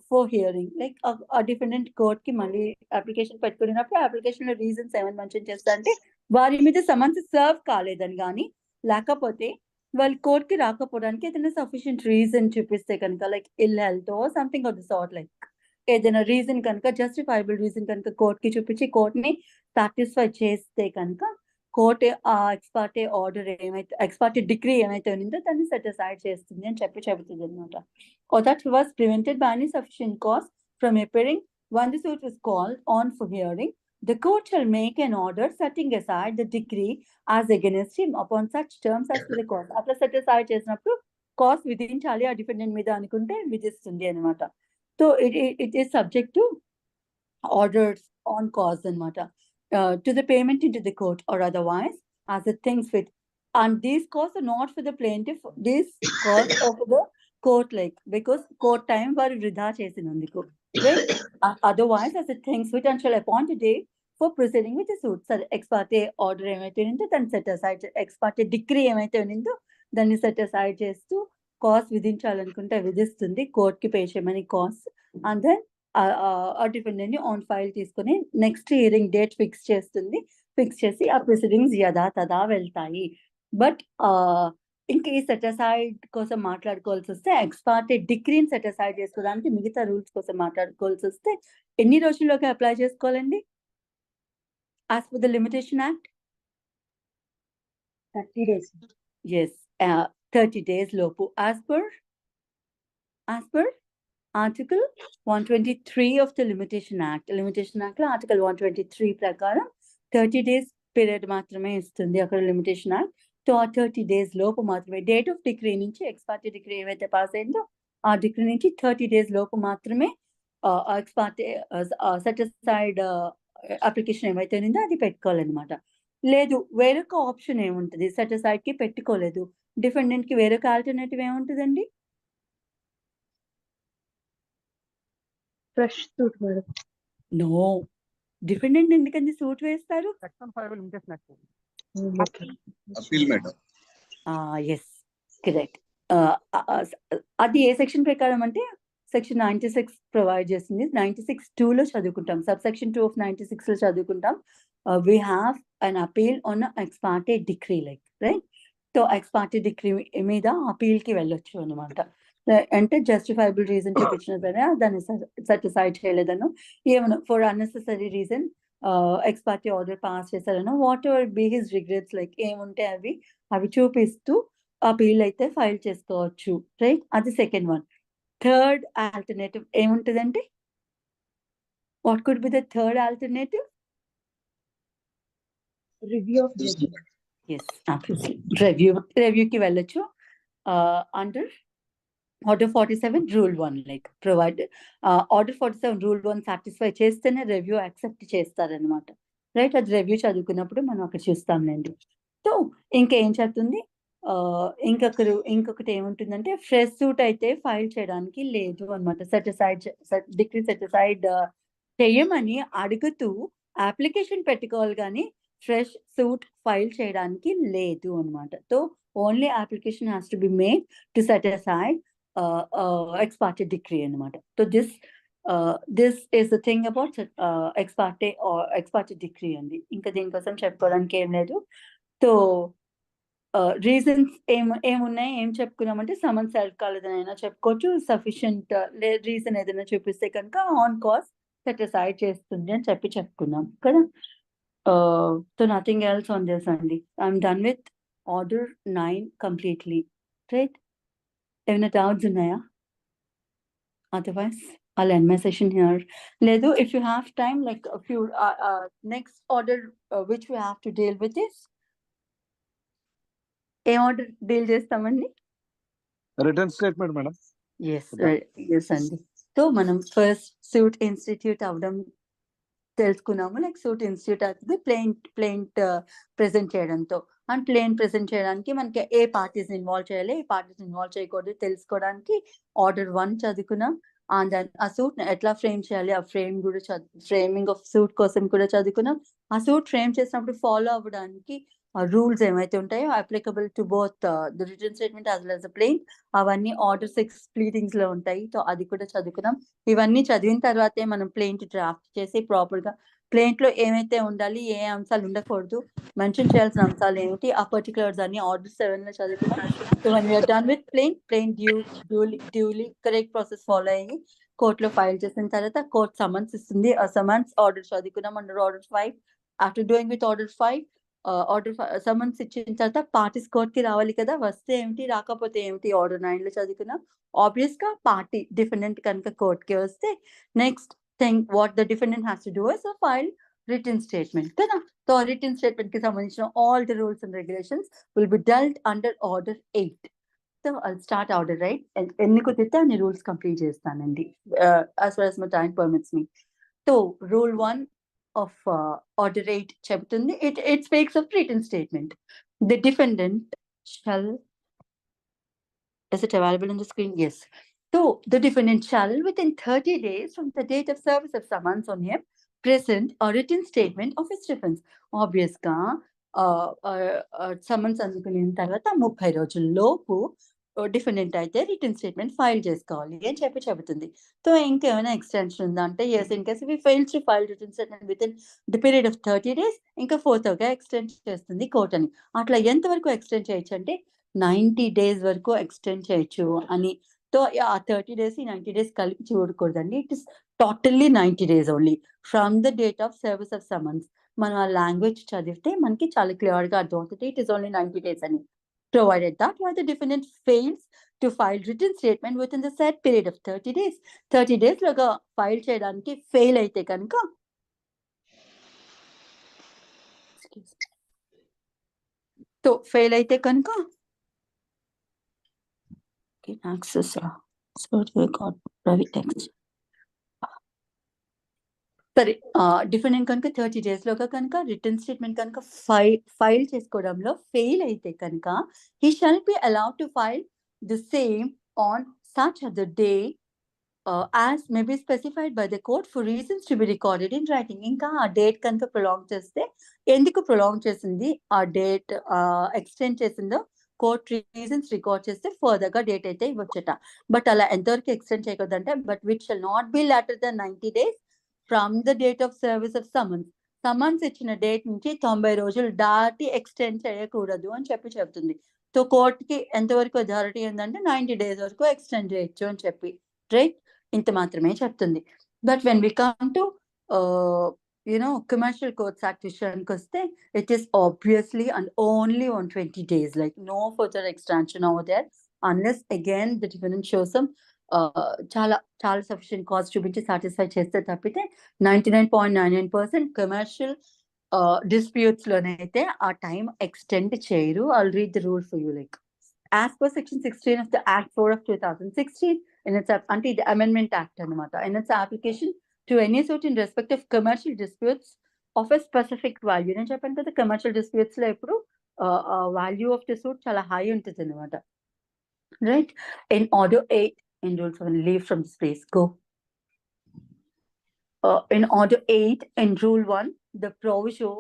for hearing. Like a defendant court ki mali application పెట్టుకున్నప్పుడు application లో reasons ఏమైనా mention చేస్తా అంటే వారి మీద summons serve కాలేదని కానీ, లేకపోతే వాళ్ళు కోర్ట్ కి రాకపోవడానికి ఏదైనా సఫిషియెంట్ రీజన్ చూపిస్తే కనుక, like ill health something of the sort, like ఏదైనా రీజన్ కనుక జస్టిఫైబుల్ రీజన్ కనుక కోర్ట్ కి చూపించి కోర్ట్ ని సాటిస్ఫై చేస్తే కనుక కోర్ట్ ఆ ఎక్స్ పార్టీ ఆర్డర్ ఏమైతే ఎక్స్ పార్టీ డిగ్రీ ఏమైతే ఉందో దాన్ని సెట్ అసైడ్ చేస్తుంది అని చెబుతుంది అనమాట. or that he was prevented by any sufficient cause from appearing when the suit was called on for hearing, the court shall make an order setting aside the decree as against him upon such terms as to the cause. అట్లా set aside చేసినప్పుడు cost విధించాలి ఆ defendant మీద అనుకుంటే విధిస్తుంది అనమాట. So it is subject to orders on cause అనమాట. To the payment into the court or otherwise as it thinks fit. And these costs are not for the plaintiff. These costs are for the court, like because court time వారు వృధా చేసినందుకు, right? Otherwise as it thinks fit and shall appoint a day for proceeding with the suit. సరే ex parte order ఏమైతే ఉందో దాన్ని set aside, ex parte decree ఏమైతే ఉందో దాన్ని set aside చేస్తూ కాస్ట్ విధించాలనుకుంటే విధిస్తుంది, కోర్టుకి పే చేయమని కాస్ట్. అండ్ దెన్ ఆ డిఫెండెంట్ ని ఆన్ ఫైల్ తీసుకుని నెక్స్ట్ హియరింగ్ డేట్ ఫిక్స్ చేస్తుంది. ఫిక్స్ చేసి ఆ ప్రొసీడింగ్స్ యథాతథా వెళ్తాయి. బట్ ఇంకా ఈ సెట్ అసైడ్ కోసం మాట్లాడుకోవాల్సి వస్తే ఎక్స్ పార్టీ డిగ్రీని సెట్ అసైడ్ చేసుకోవడానికి మిగతా రూల్స్ కోసం మాట్లాడుకోవాల్సి వస్తే ఎన్ని రోజుల్లోకి అప్లై చేసుకోవాలండి? As per the limitation act 30 days. Yes 30 days లోపు as per Article 123 of the Limitation Act. Limitation Act లో Article 123 ప్రకారం 30 days పీరియడ్ మాత్రమే ఇస్తుంది అక్కడ లిమిటేషన్ యాక్ట్. సో ఆ 30 days లోపు మాత్రమే డేట్ ఆఫ్ డిగ్రీ నుంచి ఎక్స్ పార్టీ డిగ్రీ ఏవైతే పాస్ అయిందో ఆ డిగ్రీ నుంచి 30 days లోపు మాత్రమే X party set aside application ఏమైతే ఉందో అది పెట్టుకోవాలన్నమాట. లేదు వేరొక ఆప్షన్ ఏముంటుంది, సెట్ అసైడ్ కి పెట్టుకోలేదు, డిఫెండెంట్ కి వేరొక ఆల్టర్నేటివ్ ఏముంటుందండి? Fresh suit, madam. No, defendant ఎందుకండి సూట్ వేస్తారు? Okay. Appeal madam. Yes correct. అది ఏ సెక్షన్ ప్రకారం అంటే సెక్షన్ 96 ప్రొవైడ్ చేస్తుంది. 96(2) లో చదువుకుంటాం, సబ్ సెక్షన్ 2 of 96 లో చదువుకుంటాం. We have an appeal on a ex parte decree, like, right? So X parte degree మీద అపీల్ కి వెళ్ళొచ్చు అనమాట. అంటే జస్టిఫైబుల్ రీజన్ చూపించిన సరే దాన్ని సెట్ అసైడ్ చేయలేదను, ఏమన్నా for unnecessary reason ex party order pass చేశారనో, whatever be his regrets like ఏముంటే అవి చూపిస్తూ అపీల్ అయితే ఫైల్ చేసుకోవచ్చు, రైట్? అది సెకండ్ వన్. థర్డ్ ఆల్టర్నేటివ్ ఏముంటుందంటే, what could be the third alternative? Review of judgment. Yes absolutely, రివ్యూకి వెళ్ళొచ్చు under Order 47 Rule 1, like provide Order 47 Rule 1 satisfy చేస్తేనే రివ్యూ యాక్సెప్ట్ చేస్తారనమాట, రైట్? అది రివ్యూ చదువుకున్నప్పుడు మనం అక్కడ చూస్తాంలేండి. సో ఇంకేం చెప్తుంది, ఇంకొకటి ఏముంటుందంటే ఫ్రెష్ సూట్ అయితే ఫైల్ చేయడానికి లేదు అనమాట. Set aside degree set aside చేయమని అడుగుతూ అప్లికేషన్ పెట్టుకోవాలి కానీ ఫ్రెష్ సూట్ ఫైల్ చేయడానికి లేదు అనమాట. So only application has to be made to set aside ex parte decree అనమాట. So this is the thing about ex parte decree అండి. ఇంకా దీనికోసం చెప్పుకోవడానికి ఏం లేదు. సో రీజన్స్ ఏమున్నాయి, ఏం చెప్పుకున్నామంటే సమన్స్ సెల్ఫ్ కాలేదనైనా చెప్పుకోవచ్చు, సఫిషియంట్ రీజన్ ఏదైనా చూపిస్తే కనుక ఆన్ కాజ్ సెట్ అసైడ్ చేస్తుంది అని చెప్పుకున్నాం కదా. So nothing else on this అండి. I'm done with Order 9 completely, right? ఏమైనా డౌట్స్ ఉన్నాయా? Otherwise I'll end my session here. లేదు, if you have time, like a few next order which we have to deal with is ఏ order deal చేస్తామండి? Return statement madam. Yes అండి. So మనం first suit institute అవడం తెలుసుకున్నాము. Like suit institute అవుతుంది plaint present చేయడంతో. And plain present చేయడానికి మనకి ఏ పార్టీస్ ఇన్వాల్వ్ చేయాలి, ఏ పార్టీస్ ఇన్వాల్వ్ చేయకూడదు తెలుసుకోవడానికి Order 1 చదువుకున్నాం. అండ్ ఆ సూట్ ఎట్లా ఫ్రేమ్ చేయాలి, ఆ ఫ్రేమింగ్ ఆఫ్ సూట్ కోసం కూడా చదువుకున్నాం. ఆ సూట్ ఫ్రేమ్ చేసినప్పుడు ఫాలో అవ్వడానికి రూల్స్ ఏమైతే ఉంటాయో applicable to both the written statement as well as the plaint, అవన్నీ Order 6 ప్లీడింగ్స్ లో ఉంటాయి. సో అది కూడా చదువుకున్నాం. ఇవన్నీ చదివిన తర్వాతే మనం ప్లెయింట్ డ్రాఫ్ట్ చేసి ప్రాపర్ గా ప్లెయింట్ లో ఏమైతే ఉండాలి, ఏ అంశాలు ఉండకూడదు, మెన్షన్ చేయాల్సిన అంశాలు ఏమిటి, ఆ పర్టికులర్స్ అన్ని Order 7 లో చదువుకున్నాం. So when we are done with plain duly correct process follow అయ్యి కోర్టులో ఫైల్ చేసిన తర్వాత కోర్ట్ సమన్స్ ఇస్తుంది. ఆ సమన్స్ ఆర్డర్ చదువుకున్నాం under Order 5. After doing with Order 5 summons ఇచ్చిన తర్వాత పార్టీస్ కోర్ట్ కి రావాలి కదా, వస్తే ఏమిటి రాకపోతే ఏమిటి Order 9 లో చదువుకున్నాం. ఆబ్వియస్ గా పార్టీ డిఫెండెంట్ కనుక కోర్ట్ కి వస్తే next thing what the defendant has to do is file written statement కదా. సో రిటన్ స్టేట్మెంట్ కి సంబంధించిన all the rules and regulations will be dealt under Order 8. So I start order, right? ఎన్ని కుదిరితే అన్ని rules complete చేస్తానండి as far as my time permits me. సో Rule 1 of order 8 చెబుతుంది. It speaks of written statement. The defendant shall, is it available on the screen? Yes. So the defendant shall, within 30 days from the date of service of summons on him, present a written statement of his defense. Obvious గా summons అందుకున్న తర్వాత 30 రోజుల్లోపు defendant అయితే return statement file చేసుకోవాలి అని చెబుతుంది. సో ఇంకేమైనా ఎక్స్టెన్షన్ ఉందా అంటే yes, in case we fails to file return statement within the period of 30 days ఇంకా ఫర్దర్గా ఎక్స్టెండ్ చేస్తుంది కోర్ట్ అని. అట్లా ఎంతవరకు ఎక్స్టెండ్ చేయొచ్చు అంటే 90 days వరకు ఎక్స్టెండ్ చేయొచ్చు అని. సో ఆ 30 days 90 days కలిపి చూడకూడదండి. It is totally 90 days only from the date of service of summons. మనం ఆ లాంగ్వేజ్ చదివితే మనకి చాలా క్లియర్గా అర్థమవుతుంది. ఇట్ ఈస్ ఓన్లీ 90 days అని. Provided that while the defendant fails to file written statement within the said period of 30 days, 30 days లోగా file చేయడానికి ఫెయిల్ అయితే కనుక ఫెయిల్ అయితే కనుక యాక్సెస్ సరే, డిఫెండెంట్ కనుక 30 days లోగా కనుక రిటర్న్ స్టేట్మెంట్ కనుక ఫైల్ చేసుకోవడంలో ఫెయిల్ అయితే కనుక he shall be allowed to file the same on such other day as may be specified by the court for reasons to be recorded in writing. ఇంకా ఆ date కనుక prolong చేస్తే, ఎందుకు prolong చేసింది ఆ డేట్ ఎక్స్టెండ్ చేసిందో court reasons record చేస్తే further గా డేట్ అయితే ఇవ్వచ్చట. బట్ అలా ఎంతవరకు ఎక్స్టెండ్ చేయకూడదంటే but which shall not be later than 90 days from the date of service of summons. Summons ఇచ్చిన డేట్ నుంచి 90 రోజులు దాటి ఎక్స్టెండ్ చేయకూడదు అని చెప్తుంది. సో కోర్టుకి ఎంతవరకు అథారిటీ ఉందంటే 90 days వరకు ఎక్స్టెండ్ చేయొచ్చు అని చెప్పి, రైట్, ఇంత మాత్రమే చెప్తుంది. But when we come to commercial courts act విషయానికి వస్తే it is obviously and only on 20 days, like no further extension over there unless again the defendant shows some చాలా చాలా సఫిషియెంట్ కాజ్ చూపించి సాటిస్ఫై చేస్తే తప్పితే 99.99% కమర్షియల్ డిస్ప్యూట్స్ లోనైతే ఆ time extend చేయరు. I'll read the rule for you. Like as per section 16 of the Act 4 of 2016 in its అంటే ఇది amendment act అన్నమాట, in its application to any suit in respect of commercial disputes of a specific value. నేను చెప్పాను కదా commercial disputes లో ఇప్పుడు value of the suit చాలా high ఉంటుంది అనమాట, right. In order 8 in rule 7, leave from this place, go. In order 8 in rule 1, the provision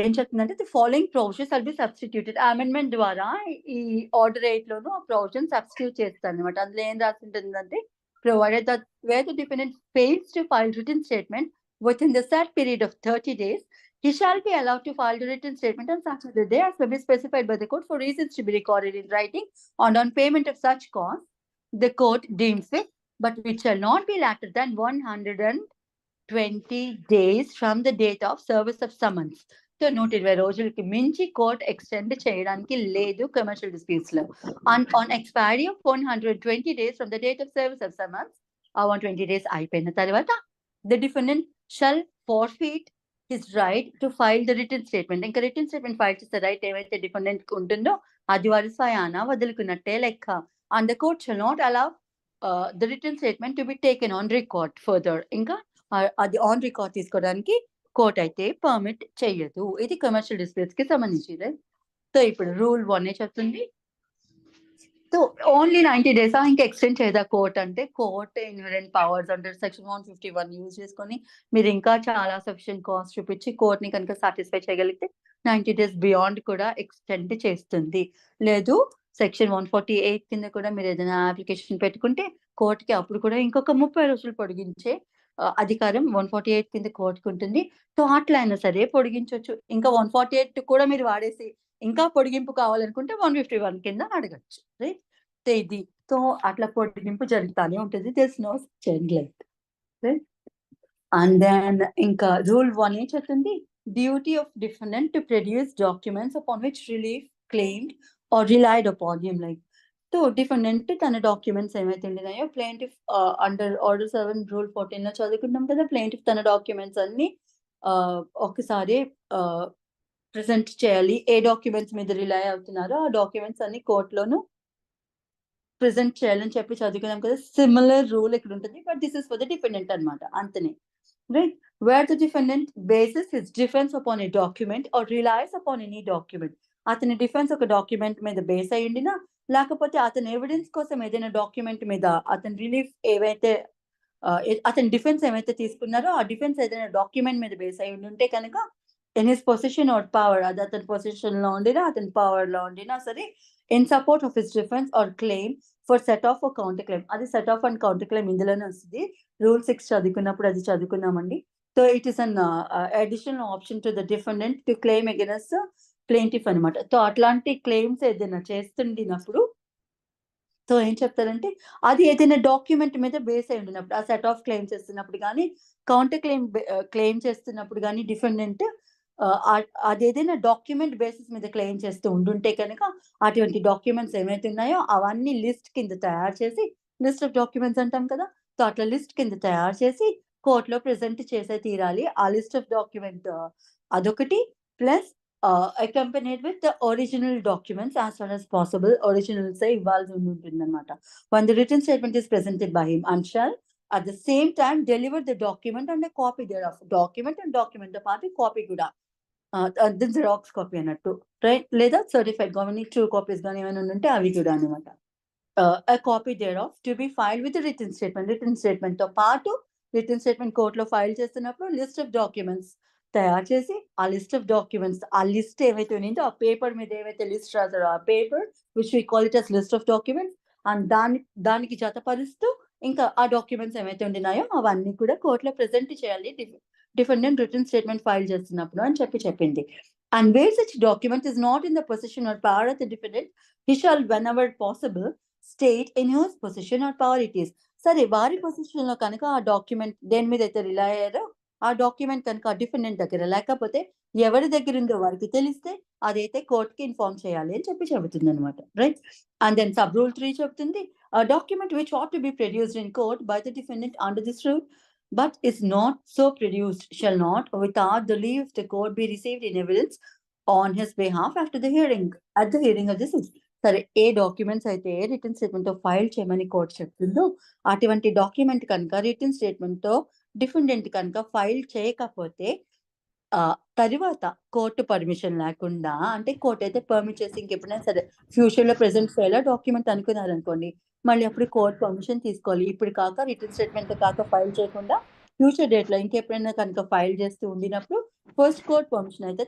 ఏం చెప్తుందంటే the following provisions shall be substituted. Amendment ద్వారా ఈ ఆర్డర్ 8 లోను ఆ ప్రొవిజన్ సబ్స్టిట్యూట్ చేస్తాను అనమాట. అందులో ఏం రాసి ఉంటుందంటే provided that where the defendant fails to file written statement within the said period of 30 days, he shall be allowed to file the written statement on such other day as may be specified by the court for reasons to be recorded in writing and on payment of such cost the court deems fit, but which shall not be later than 120 days from the date of service of summons. So 120 రోజులకి మించి court extend చేయడానికి లేదు commercial disputes లో. On expiry of 120 days from the date of service of summons, 120 days అయిపోయిన తర్వాత the defendant shall forfeit his right to file the written statement. ఇంకా return statement file చేసే right ఏమైతే defendant కి ఉంటుందో అది వారి స్వయాన వదులుకున్నట్టే లెక్క. And the court shall not allow the written statement to be taken on record further. ఇంకా అది ఆన్ రికార్డ్ తీసుకోవడానికి కోర్ట్ అయితే పర్మిట్ చెయ్యదు. ఇది కమర్షియల్ డిస్ప్యూట్స్ కి సంబంధించి. సో ఇప్పుడు రూల్ 1 చెప్తుంది. సో ఓన్లీ 90 days ఇంకా ఎక్స్టెండ్ చేయదా కోర్ట్ అంటే, court inherent powers under section 151 use చేసుకొని మీరు ఇంకా చాలా సఫిషియెంట్ కాస్ట్ చూపించి కోర్ట్ ని కనుక సాటిస్ఫై చేయగలిగితే 90 days బియాండ్ కూడా ఎక్స్టెండ్ చేస్తుంది. లేదు సెక్షన్ 148 కింద కూడా మీరు ఏదైనా అప్లికేషన్ పెట్టుకుంటే కోర్టుకి అప్పుడు కూడా ఇంకొక 30 రోజులు పొడిగించే అధికారం 148 కింద కోర్టుకు ఉంటుంది. సో అట్లా అయినా సరే పొడిగించవచ్చు. ఇంకా 148 కూడా మీరు వాడేసి ఇంకా పొడిగింపు కావాలనుకుంటే 151 కింద అడగచ్చు, రైట్. సో ఇది సో అట్లా పొడిగింపు జరుగుతానే ఉంటుంది. there's no change like that, right. And then ఇంకా రూల్ 1 చెప్తుంది duty of defendant to produce documents upon which relief claimed or relied upon him. Like so defendant తన డాక్యుమెంట్స్ ఏమైతే ఉండినాయో ప్లెయింటిఫ్ అండర్ ఆర్డర్ 7 రూల్ 14 లో చదువుకుంటాం కదా, plaintiff తన documents అన్ని ఒకసారి ప్రెసెంట్ చేయాలి. ఏ డాక్యుమెంట్స్ మీద రిలై అవుతున్నారో ఆ డాక్యుమెంట్స్ అన్ని కోర్టులోను ప్రెసెంట్ చేయాలని చెప్పి చదువుకున్నాం కదా. సిమిలర్ రూల్ ఇక్కడ ఉంటుంది, but this is for the dependent అనమాట, అంతనే. right? Where the defendant bases his defense upon a document or relies upon any document. అతని డిఫెన్స్ ఒక డాక్యుమెంట్ మీద బేస్ అయి ఉండినా లేకపోతే అతని ఎవిడెన్స్ కోసం ఏదైనా డాక్యుమెంట్ మీద అతని రిలీఫ్ ఏవైతే అతని డిఫెన్స్ ఏమైతే తీసుకున్నారో ఆ డిఫెన్స్ ఏదైనా డాక్యుమెంట్ మీద బేస్ అయి ఉంటే కనుక in his position or power, అది అతని పొజిషన్ లో ఉండినా అతని పవర్ లో ఉండినా సరే, in support of his defence or claim for set off counter claim. అది set off and counter claim ఇందులోనే వస్తుంది. రూల్ 6 చదువుకున్నప్పుడు అది చదువుకున్నామండి. So it is an additional option to the defendant to claim against plaintiff అనమాట. So అట్లాంటి claims ఏదైనా చేస్తుండినప్పుడు సో ఏం చెప్తారంటే అది ఏదైనా డాక్యుమెంట్ మీద బేస్ అయి ఉండినప్పుడు, ఆ సెట్ ఆఫ్ క్లెయిమ్ చేస్తున్నప్పుడు కానీ కౌంటర్ క్లెయిమ్ చేస్తున్నప్పుడు కానీ డిఫెండెంట్ అది ఏదైనా డాక్యుమెంట్ బేసిస్ మీద క్లెయిమ్ చేస్తూ ఉండుంటే కనుక అటువంటి డాక్యుమెంట్స్ ఏమైతే ఉన్నాయో అవన్నీ లిస్ట్ కింద తయారు చేసి, లిస్ట్ ఆఫ్ డాక్యుమెంట్స్ అంటాం కదా, సో అట్లా లిస్ట్ కింద తయారు చేసి కోర్టులో ప్రెజెంట్ చేసే తీరాలి. ఆ లిస్ట్ ఆఫ్ డాక్యుమెంట్ అదొకటి, plus accompanied with the original documents as far as possible. Originals ఇవ్వాల్సి ఉంటుందన్నమాట. When the written statement is presented by him and shall at the same time deliver the document and a copy thereof. Document and document తో పాటు copy కూడా, అది xerox copy అన్నట్టు, right? లేదా certified government true copies కానీ ఏమైనా ఉంటే అవి కూడా అనమాట. A copy thereof to be filed with the written statement. Return statement తో పాటు రిటర్న్ స్టేట్మెంట్ కోర్టులో ఫైల్ చేస్తున్నప్పుడు లిస్ట్ ఆఫ్ డాక్యుమెంట్స్ తయారు చేసి, ఆ లిస్ట్ ఆఫ్ డాక్యుమెంట్స్, ఆ లిస్ట్ ఏవైతే ఉన్నాయో ఆ పేపర్ మీద ఏవైతే లిస్ట్ రాసారో ఆ paper which we call it as list of documents, and దానికి జతపరుస్తూ ఇంకా ఆ డాక్యుమెంట్స్ ఏవైతే ఉండినాయో అవన్నీ కూడా కోర్టులో ప్రెజెంట్ చేయాలి డిఫెండెంట్ రిటర్న్ స్టేట్మెంట్ ఫైల్ చేస్తున్నప్పుడు అని చెప్పింది. And where such document is not in the possession or power of the defendant, he shall whenever possible state in whose possession or power it is. సరే, వారి position లో కనుక ఆ document దేని మీద అయితే రిలై అయ్యారో ఆ డాక్యుమెంట్ కనుక డిఫెండెంట్ దగ్గర లేకపోతే ఎవరి దగ్గర ఉందో వారికి తెలిస్తే అదైతే కోర్టుకి ఇన్ఫార్మ్ చేయాలి అని చెబుతుంది అనమాట, right? And then sub rule 3 చెబుతుంది document which ought to be produced in court by the defendant under this rule but is not so produced shall not without the leave of the court be received in evidence on his behalf after the hearing at the hearing of this. సరే, ఏ documents అయితే return statement తో file చేయమని court చెప్తుందో అటువంటి document కనుక return statement తో defendant కనుక file చేయకపోతే తర్వాత కోర్టు పర్మిషన్ లేకుండా, అంటే కోర్టు అయితే పర్మిట్ చేసి ఇంకెప్పుడైనా సరే ఫ్యూచర్ లో ప్రెసెంట్ చేయాలా డాక్యుమెంట్ అనుకున్నారనుకోండి, మళ్ళీ అప్పుడు కోర్టు పర్మిషన్ తీసుకోవాలి. ఇప్పుడు కాక రిటర్న్ స్టేట్మెంట్ కాక ఫైల్ చేయకుండా ఫ్యూచర్ డేట్ లో ఇంకెప్పుడైనా కనుక ఫైల్ చేస్తూ ఉండినప్పుడు ఫస్ట్ కోర్ట్ పర్మిషన్ అయితే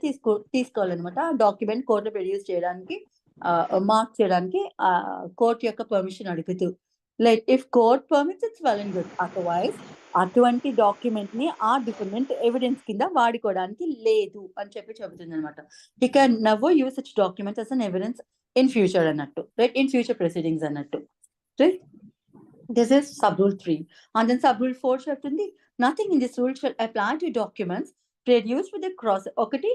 తీసుకోవాలన్నమాట. ఆ డాక్యుమెంట్ కోర్టులో ప్రొడ్యూస్ చేయడానికి, మార్క్ చేయడానికి కోర్టు యొక్క పర్మిషన్ అడుగుతూ, like if court permits it's well and good, otherwise అటువంటి డాక్యుమెంట్ ని ఆ డిఫెండెంట్ ఎవిడెన్స్ కింద వాడుకోవడానికి లేదు అని చెబుతుంది అనమాట. హి can never use such documents as an evidence in future అన్నట్టు, రైట్? ఇన్ ఫ్యూచర్ ప్రొసీడింగ్స్ అన్నట్టు, right? This is sub rule 3. And then sub rule 4 చెప్తుంది nothing in this rule shall apply to documents produced with the cross. ఒకటి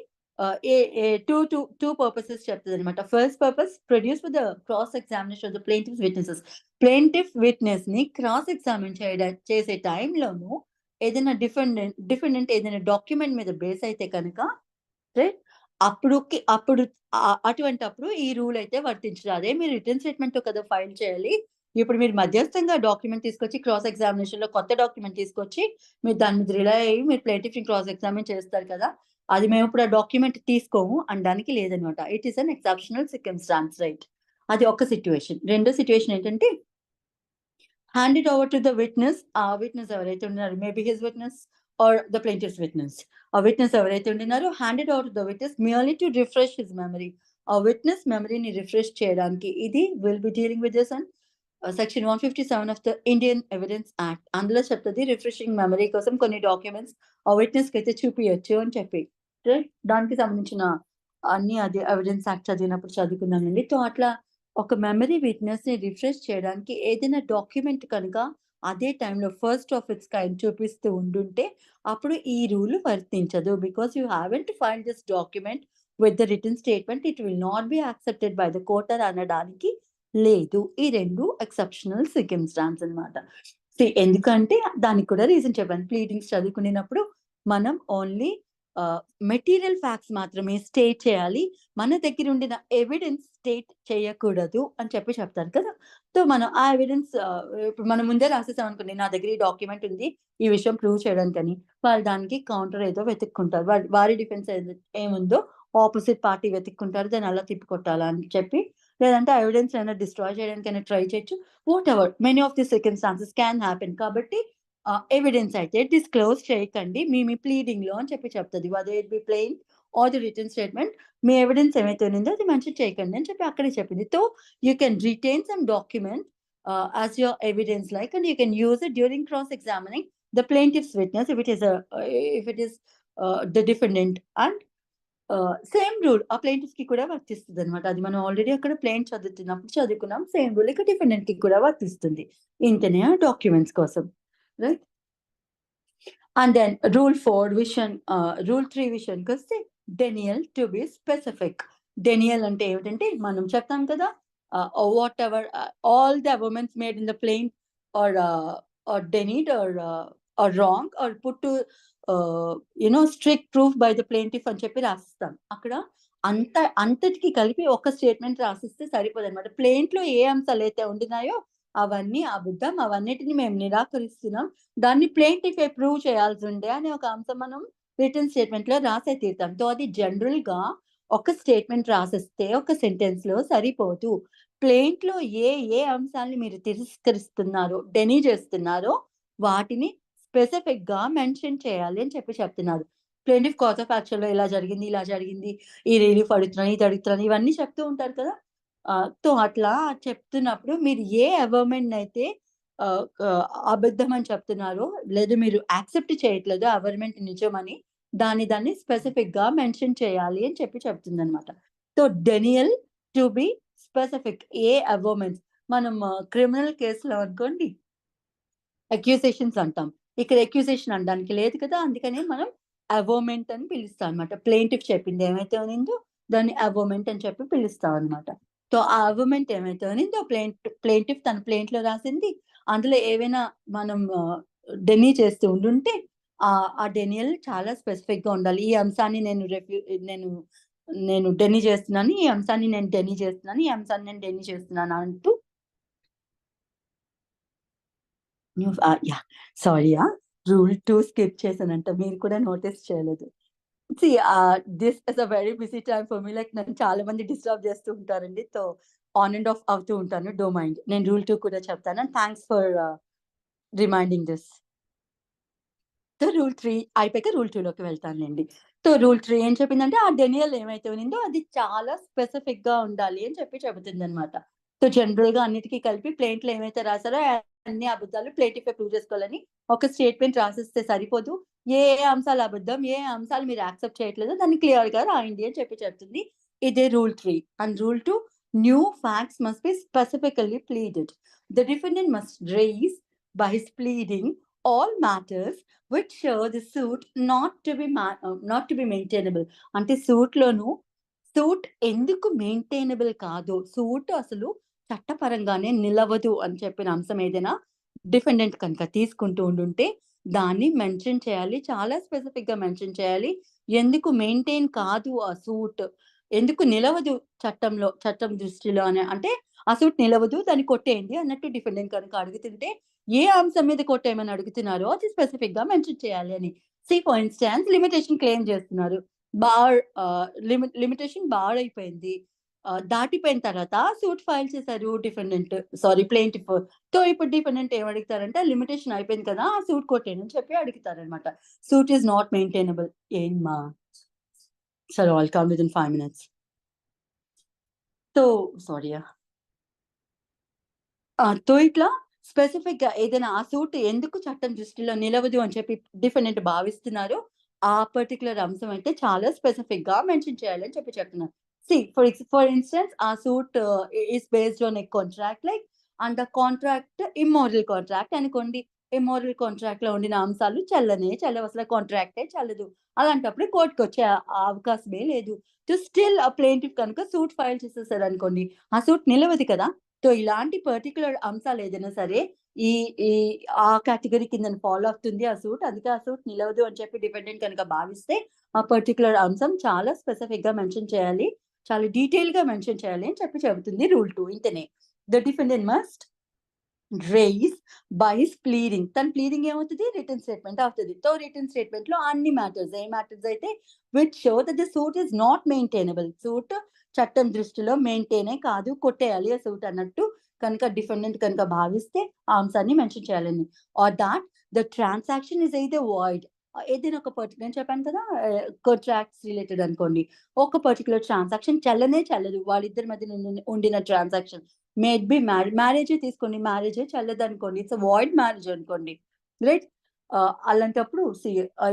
two purposes చెప్తుంది అనమాట. First purpose produce with the cross examination of the plaintiff witnesses. Plaintiff witness ని cross examine చేసే టైంలోను ఏదైనా defendant ఏదైనా document మీద base అయితే కనుక, రైట్, అప్పుడు అటువంటప్పుడు ఈ రూల్ అయితే వర్తించదు. అదే మీరు రిటర్న్ స్టేట్మెంట్ తో కదా ఫైల్ చేయాలి, ఇప్పుడు మీరు మధ్యస్థంగా డాక్యుమెంట్ తీసుకొచ్చి క్రాస్ ఎగ్జామినేషన్ లో కొత్త డాక్యుమెంట్ తీసుకొచ్చి మీరు దాని మీద రిలై అయ్యి మీరు ప్లెయింటిఫ్ ని క్రాస్ ఎగ్జామిన్ చేస్తారు కదా, అది మేము ఇప్పుడు ఆ డాక్యుమెంట్ తీసుకోము అనడానికి లేదనమాట. It is an exceptional circumstance, right? అది ఒక సిచ్యువేషన్. రెండో సిచ్యువేషన్ ఏంటంటే handed over to the witness. ఆ విట్నెస్ ఎవరైతే ఉన్నారు, maybe his witness or the plaintiff's witness, ఆ విట్నెస్ ఎవరైతే ఉండినారో handed over to the witness merely to refresh his memory. ఆ విట్నెస్ మెమరీని రిఫ్రెష్ చేయడానికి ఇది will be dealing with this and section 157 of the Indian Evidence Act. అందులో చెప్తుంది refreshing memory కోసం కొన్ని డాక్యుమెంట్స్ ఆ విట్నెస్ కి అయితే చూపించచ్చు అని చెప్పి, దానికి సంబంధించిన అన్ని అది ఎవిడెన్స్ యాక్ట్ చదివినప్పుడు చదువుకున్నానండి. సో అట్లా ఒక మెమరీ విట్నెస్ ని రిఫ్రెష్ చేయడానికి ఏదైనా డాక్యుమెంట్ కనుక అదే టైంలో ఫస్ట్ ఆఫ్ ఇట్స్ కైండ్ చూపిస్తూ ఉండుంటే అప్పుడు ఈ రూల్ వర్తించదు. Because you haven't find this document with the written statement, it will not be accepted by the court అని అనడానికి లేదు. ఈ రెండు ఎక్సెప్షనల్ సిర్కమ్స్టాన్స్ అనమాట. ఎందుకంటే దానికి కూడా రీజన్ చెప్పాను. ప్లీడింగ్స్ చదువుకునేటప్పుడు మనం ఓన్లీ మెటీరియల్ ఫ్యాక్ట్స్ మాత్రమే స్టేట్ చేయాలి. మన దగ్గర ఉండిన ఎవిడెన్స్ స్టేట్ చేయకూడదు అని చెప్తారు కదా! సో, మనం ఆ ఎవిడెన్స్ ఇప్పుడు మనం ముందే రాసేసాం అనుకోండి, నా దగ్గర ఈ డాక్యుమెంట్ ఉంది, ఈ విషయం ప్రూవ్ చేయడానికని. వాళ్ళు దానికి కౌంటర్ ఏదో వెతుక్కుంటారు. వారి డిఫెన్స్ ఏముందో ఆపోజిట్ పార్టీ వెతుక్కుంటారు. దాన్ని అలా తిప్పికొట్టాలా అని చెప్పి, లేదంటే ఆ ఎవిడెన్స్ ఏమైనా డిస్ట్రాయ్ చేయడానికైనా ట్రై చేయొచ్చు. Whatever many of the circumstances can happen. కాబట్టి ఎవిడెన్స్ అయితే డిస్క్లోజ్ చేయకండి మీ ప్లీడింగ్‌లో అని చెప్తది. Whether it be plain or the written statement, మీ ఎవిడెన్స్ ఏమైతే ఉందో అది మెన్షన్ చేయకండి అని చెప్పి అక్కడే చెప్పింది. So, you can retain some document as your evidence, like, and you can use it during cross examining the plaintiff's witness if it is the defendant. And same rule ఆ plaintiff కి కూడా వర్తిస్తుంది అనమాట. అది మనం ఆల్రెడీ అక్కడ ప్లెయింట్ చదువుకున్నాం. Same rule ఇక్కడ డిఫెండెంట్ కి కూడా వర్తిస్తుంది. ఇంతనే డాక్యుమెంట్స్ కోసం, రైట్? అండ్ దెన్ రూల్ 3 విషయానికి వస్తే denial to be specific. Denial అంటే ఏమిటంటే మనం చెప్తాం కదా, whatever all the averments made in the plain are denied or wrong or put to strict proof by the plaintiff అని చెప్పి రాసిస్తాం. అక్కడ అంతటికి కలిపి ఒక స్టేట్మెంట్ రాసిస్తే సరిపోదన్నమాట. ప్లెయింట్ లో ఏ అంశాలు అయితే ఉండినాయో అవన్నీ అబద్ధం, అవన్నిటిని మేము నిరాకరిస్తున్నాం, దాన్ని ప్లెయింటిఫ్ ప్రూవ్ చేయాల్సి ఉండే అనే ఒక అంశం మనం రిటర్న్ స్టేట్మెంట్ లో రాసే తీరుతాం. సో అది జనరల్ గా ఒక స్టేట్మెంట్ రాసిస్తే ఒక సెంటెన్స్ లో సరిపోదు. ప్లెయింట్ లో ఏ అంశాలని మీరు తిరస్కరిస్తున్నారో, డెనీ చేస్తున్నారో వాటిని స్పెసిఫిక్ గా మెన్షన్ చేయాలి అని చెప్తున్నారు. ప్లెయింటిఫ్ కాజ్ ఆఫ్ యాక్షన్ లో ఇలా జరిగింది, ఈ రిలీఫ్ అడుగుతున్నాను, ఇది అడుగుతున్నాను, ఇవన్నీ చెప్తూ ఉంటారు కదా. సో అట్లా చెప్తున్నప్పుడు మీరు ఏ అవర్మెంట్ అయితే అబద్ధం అని చెప్తున్నారో, లేదా మీరు యాక్సెప్ట్ చేయట్లేదు అవర్మెంట్ నిజమని, దాన్ని స్పెసిఫిక్ గా మెన్షన్ చేయాలి అని చెప్తుంది అనమాట. So denial to be specific. ఏ అవర్మెంట్స్ మనం క్రిమినల్ కేసులో అనుకోండి అక్యూజేషన్స్ అంటాం, ఇక్కడ అక్యూజేషన్ అనడానికి లేదు కదా, అందుకని మనం అవర్మెంట్ అని పిలుస్తాం అనమాట. ప్లెయింటిఫ్ చెప్పింది ఏమైతే ఉనిందో దాన్ని అవర్మెంట్ అని చెప్పి పిలుస్తాం అనమాట. సో ఆ అవర్మెంట్ ఏమైతే ఉనిందో ప్లెయింటిఫ్ తన ప్లెయింట్ లో రాసింది, అందులో ఏవైనా మనం డెనీ చేస్తూ ఉండుంటే ఆ డెనియల్ చాలా స్పెసిఫిక్ గా ఉండాలి. ఈ అంశాన్ని నేను డెనీ చేస్తున్నాను, ఈ అంశాన్ని నేను డెనీ చేస్తున్నాను, ఈ అంశాన్ని నేను డెనీ చేస్తున్నాను అంటూ సారీ రూల్ 2 స్కిప్ చేశానంట, మీరు కూడా నోటీస్ చేయలేదు. This is a very busy time for me. Like నన్ను చాలా మంది డిస్టర్బ్ చేస్తూ ఉంటారండి, సో ఆన్ అండ్ ఆఫ్ అవుతూ ఉంటాను. డో మైండ్, నేను రూల్ 2 కూడా చెప్తాను. Thanks for reminding this. So rule 3 అయిపోయాక రూల్ 2 లోకి వెళ్తానండి. సో రూల్ 3 ఏం చెప్పిందంటే ఆ డెనియల్ ఏమైతే ఉన్నిందో అది చాలా స్పెసిఫిక్ గా ఉండాలి అని చెబుతుంది అనమాట. సో జనరల్ గా అన్నిటికీ కలిపి ప్లెయింట్ లో ఏమైతే రాసారో అన్ని అబద్ధాలు ప్లెయింటిఫ్ ప్రూవ్ చేసుకోవాలని ఒక స్టేట్మెంట్ రాసిస్తే సరిపోదు. ఏ అంశాలు అబద్ధం, ఏ అంశాలు మీరు యాక్సెప్ట్ చేయట్లేదో దాన్ని క్లియర్ గా రాయండి అని చెప్తుంది. ఇదే రూల్ 3. అండ్ rule 2, new facts must be specifically pleaded. The defendant must raise by his pleading all matters which show the suit not to be maintainable. అంటే సూట్ ఎందుకు మెయింటైనబుల్ కాదు, సూట్ అసలు చట్టపరంగానే నిలవదు అని చెప్పిన అంశం ఏదైనా డిఫెండెంట్ కనుక తీసుకుంటూ ఉండుంటే దాన్ని మెన్షన్ చేయాలి, చాలా స్పెసిఫిక్ గా మెన్షన్ చేయాలి. ఎందుకు మెయింటైన్ కాదు ఆ సూట్, ఎందుకు నిలవదు చట్టం దృష్టిలో అంటే ఆ సూట్ నిలవదు, దాన్ని కొట్టేయండి అన్నట్టు డిఫెండెంట్ కనుక అడుగుతుంటే ఏ అంశం మీద కొట్టేయమని అడుగుతున్నారో అది స్పెసిఫిక్ గా మెన్షన్ చేయాలి అని. ఫర్ ఇన్స్టాన్స్ లిమిటేషన్ క్లెయిమ్ చేస్తున్నారు, లిమిటేషన్ బార్ అయిపోయింది, దాటిపోయిన తర్వాత సూట్ ఫైల్ చేశారు ప్లెయింటిఫ్. సో ఇప్పుడు డిఫెండెంట్ ఏం అడుగుతారంటే లిమిటేషన్ అయిపోయింది కదా, ఆ సూట్ కొట్టేయని చెప్పి అడుగుతారనమాట. Suit is not maintainable. ఏమ్మా సరే, all come within 5 minutes. So sorry. So ఇట్లా స్పెసిఫిక్ గా ఏదైనా ఆ సూట్ ఎందుకు చట్టం దృష్టిలో నిలవదు అని చెప్పి డిఫెండెంట్ భావిస్తున్నారో ఆ పర్టికులర్ అంశం అయితే చాలా స్పెసిఫిక్ గా మెన్షన్ చేయాలని చెప్తున్నారు. ఫర్ ఇన్స్టెన్స్ ఆ suit is based on a contract, like and the contract immoral contract అనుకోండి. ఇమ్మోరల్ కాంట్రాక్ట్ లో ఉండిన అంశాలు చెల్లవు, అసలు కాంట్రాక్టే చెల్లదు. అలాంటప్పుడు కోర్టుకు వచ్చే అవకాశమే లేదు. సో స్టిల్ ఆ ప్లెయింటిఫ్ కనుక సూట్ ఫైల్ చేసేసారు అనుకోండి, ఆ సూట్ నిలవదు కదా. సో ఇలాంటి పర్టికులర్ అంశాలు ఏదైనా సరే ఆ కేటగిరీ కింద ఫాలో అవుతుంది ఆ సూట్, అందుకే ఆ సూట్ నిలవదు అని చెప్పి డిఫెండెంట్ కనుక భావిస్తే ఆ పర్టికులర్ అంశం చాలా స్పెసిఫిక్ గా మెన్షన్ చేయాలి, చాలా డీటెయిల్ గా మెన్షన్ చేయాలి అని చెబుతుంది రూల్ 2. ఇంతనే the defendant must raise by his pleading. తన ప్లీడింగ్ ఏమవుతుంది, రిటర్న్ స్టేట్మెంట్ అవుతుంది. తో రిటర్న్ స్టేట్మెంట్ లో అన్ని మ్యాటర్స్, ఏ మ్యాటర్స్ అయితే which show that the suit is not maintainable, suit చట్టం దృష్టిలో మెయింటైనే కాదు, కొట్టేయాలి ఆ సూట్ అన్నట్టు కనుక డిఫెండెంట్ కనుక భావిస్తే ఆ అంశాన్ని మెన్షన్ చేయాలని. Or that the transaction is either void, ఏదైనా ఒక పర్టికులర్, నేను చెప్పాను కదా కాంట్రాక్ట్స్ రిలేటెడ్ అనుకోండి, ఒక పర్టికులర్ ట్రాన్సాక్షన్ చెల్లదు, వాళ్ళిద్దరి మధ్య ఉండిన ట్రాన్సాక్షన్ మేడ్ బి మ్యారేజ్ తీసుకోండి, మ్యారేజ్ చెల్లదు అనుకోండి, ఇట్స్ వాయిడ్ మ్యారేజ్ అనుకోండి, రైట్. అలాంటప్పుడు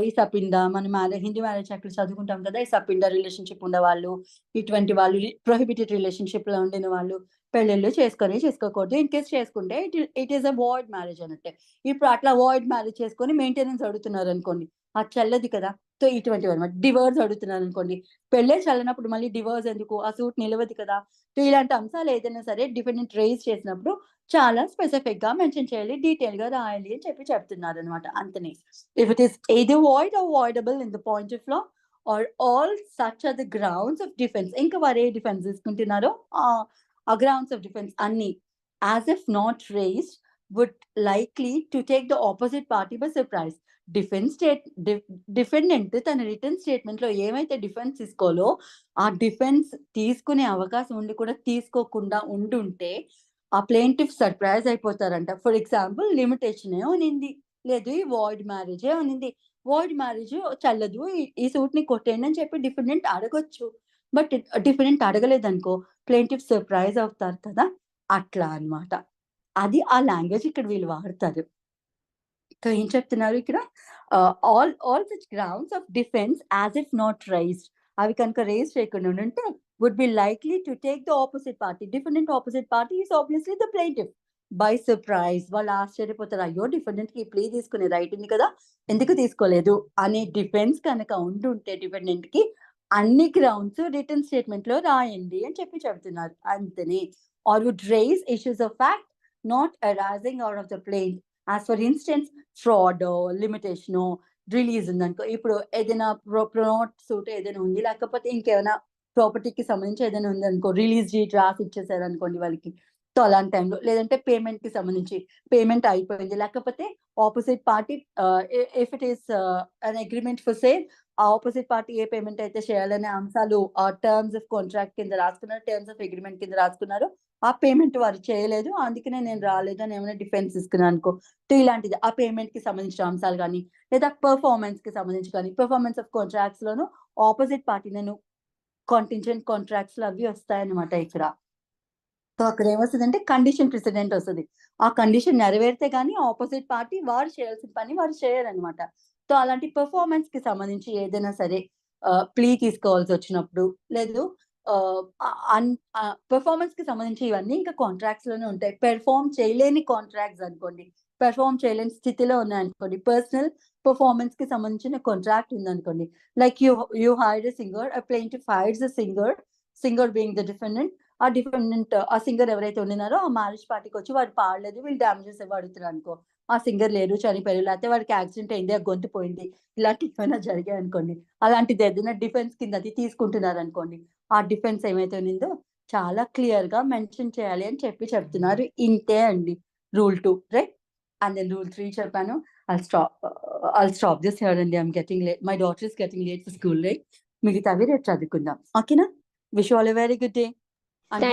ఈ సపిండ, మనం హిందూ మ్యారేజ్ అక్కడ చదువుకుంటాం కదా, ఈ సపిండ రిలేషన్షిప్ ఉన్న వాళ్ళు, ఇటువంటి వాళ్ళు, ప్రొహిబిటెడ్ రిలేషన్షిప్ లో ఉండిన వాళ్ళు పెళ్ళిళ్ళు చేసుకోకూడదు. ఇన్ కేస్ చేసుకుంటే it is a void marriage అన్నట్టే. ఇప్పుడు అట్లా వాయిడ్ మ్యారేజ్ చేసుకొని మెయింటెనెన్స్ అడుగుతున్నారు అనుకోండి, అది చెల్లదు కదా. సో ఇటువంటివి అనమాట. డివోర్స్ అడుగుతున్నారు అనుకోండి, పెళ్ళే చల్లనప్పుడు మళ్ళీ డివోర్స్ ఎందుకు, ఆ సూట్ నిలవదు కదా. సో ఇలాంటి అంశాలు ఏదైనా సరే డిఫెండెంట్ రైజ్ చేసినప్పుడు చాలా స్పెసిఫిక్ గా మెన్షన్ చేయాలి, డీటెయిల్ గా రాయాలి అని చెప్తున్నారు అనమాట. అంతనే if it is either void or voidable in the point of law or all such or the grounds of defence. ఇంకా వారు ఏ డిఫెన్స్ తీసుకుంటున్నారో ఆ గ్రౌండ్స్ ఆఫ్ డిఫెన్స్ అన్ని as if not raised would likely to take the opposite party by surprise. Defendant తన return statement లో ఏమైతే defence తీసుకోవాలో ఆ డిఫెన్స్ తీసుకునే అవకాశం ఉండి కూడా తీసుకోకుండా ఉండుంటే ఆ ప్లేంటిఫ్ సర్ప్రైజ్ అయిపోతారంట. ఫర్ ఎగ్జాంపుల్ లిమిటేషన్ ఉనింది, లేదు ఈ వాయిడ్ మ్యారేజే ఉనింది, వాయిడ్ మ్యారేజ్ చల్లదు, ఈ సూట్ ని కొట్టేయండి అని చెప్పి డిఫెండెంట్ అడగొచ్చు. బట్ డిఫెండెంట్ అడగలేదనుకో ప్లేంటిఫ్ సర్ప్రైజ్ అవుతారు కదా, అట్లా అన్నమాట. అది ఆ లాంగ్వేజ్ ఇక్కడ వీళ్ళు వాడతారు. సో ఏం చెప్తున్నారు ఇక్కడ, all such grounds of defence as if not raised, అవి కనుక రేజ్ చేయకుండా ఉంటే would be likely to take the opposite party. Defendant opposite party is obviously the plaintiff. By surprise, వాళ్ళు ఆశ్చర్యపోతారు, అయ్యో డిఫెండెంట్ కి ప్లీ తీసుకునే రైట్ ఉంది కదా, ఎందుకు తీసుకోలేదు అనే డిఫెన్స్ కనుక ఉంటుంటే డిఫెండెంట్ కి అన్ని గ్రౌండ్స్ రిటర్న్ స్టేట్మెంట్ లో రాయండి అని చెప్తున్నారు. అంతనే or would raise issues of fact not arising out of the plaint. As for instance fraud, limitation, release ఉందనుకో, ఇప్పుడు ఏదైనా ప్రొనోట్ సూట్ ఏదైనా ఉంది, లేకపోతే ఇంకేమైనా ప్రాపర్టీకి సంబంధించి ఏదైనా ఉందనుకో, రిలీజ్ డేట్ రాసి ఇచ్చేసారు అనుకోండి వాళ్ళకి, సో అలాంటి టైంలో, లేదంటే పేమెంట్ కి సంబంధించి పేమెంట్ అయిపోయింది, లేకపోతే opposite party if it is an agreement for sale, ఆ ఆపోజిట్ పార్టీ ఏ పేమెంట్ అయితే చేయాలనే అంశాలు ఆ టర్మ్స్ ఆఫ్ కాంట్రాక్ట్ కింద రాసుకున్నారు, టర్మ్స్ ఆఫ్ అగ్రిమెంట్ కింద రాసుకున్నారు, ఆ పేమెంట్ వారు చేయలేదు, అందుకనే నేను రాలేదు అని ఏమైనా డిఫెన్స్ ఇస్తున్నాను అనుకో, సో ఇలాంటిది ఆ పేమెంట్ కి సంబంధించిన అంశాలు కానీ, లేదా పర్ఫార్మెన్స్ కి సంబంధించి కానీ, performance of contracts loan opposite party నేను కాంటింజెంట్ కాంట్రాక్ట్స్ లో అవి వస్తాయన్నమాట ఇక్కడ. సో అక్కడ ఏమొస్తుందంటే కండిషన్ ప్రెసిడెంట్ వస్తుంది, ఆ కండిషన్ నెరవేరితే గానీ ఆపోజిట్ పార్టీ వారు చేయాల్సిన పని వారు చేయరనమాట. సో అలాంటి పెర్ఫార్మెన్స్ కి సంబంధించి ఏదైనా సరే ప్లీ తీసుకోవాల్సి వచ్చినప్పుడు, లేదు పెర్ఫార్మెన్స్ కి సంబంధించి ఇవన్నీ ఇంకా కాంట్రాక్ట్స్ లోనే ఉంటాయి. పెర్ఫార్మ్ చేయలేని కాంట్రాక్ట్స్ అనుకోండి, పెర్ఫార్మ్ చేయలేని స్థితిలో ఉన్నాయనుకోండి, పర్సనల్ పర్ఫార్మెన్స్ కి సంబంధించిన కాంట్రాక్ట్ ఉందనుకోండి, like you hired a singer, a plaintiff hires a singer being the defendant. ఆ డిఫెండెంట్ ఆ సింగర్ ఎవరైతే ఉండినారో ఆ మ్యారేజ్ పార్టీకి వచ్చి వాడు పాడలేదు, వీళ్ళు డ్యామేజెస్ ఏవో అడుగుతున్నారు అనుకో, ఆ సింగర్ లేరు, చనిపోయారు, లేకపోతే వాడికి యాక్సిడెంట్ అయింది, ఆ గొంతు పోయింది, ఇలాంటివి ఏమైనా జరిగాయి అనుకోండి, అలాంటిది ఏదైనా డిఫెన్స్ కింద అది తీసుకుంటున్నారు అనుకోండి, ఆ డిఫెన్స్ ఏమైతే ఉన్నిందో చాలా క్లియర్ గా మెన్షన్ చేయాలి అని చెప్తున్నారు. ఇంతే అండి rule 2, right. And then rule 3 చెప్పాను. I'll stop this here and I'm getting late. My daughter is getting late for school, right? మిగతావి రేపు చదువుకుందాం, ఓకేనా? Wish you all a very good day. And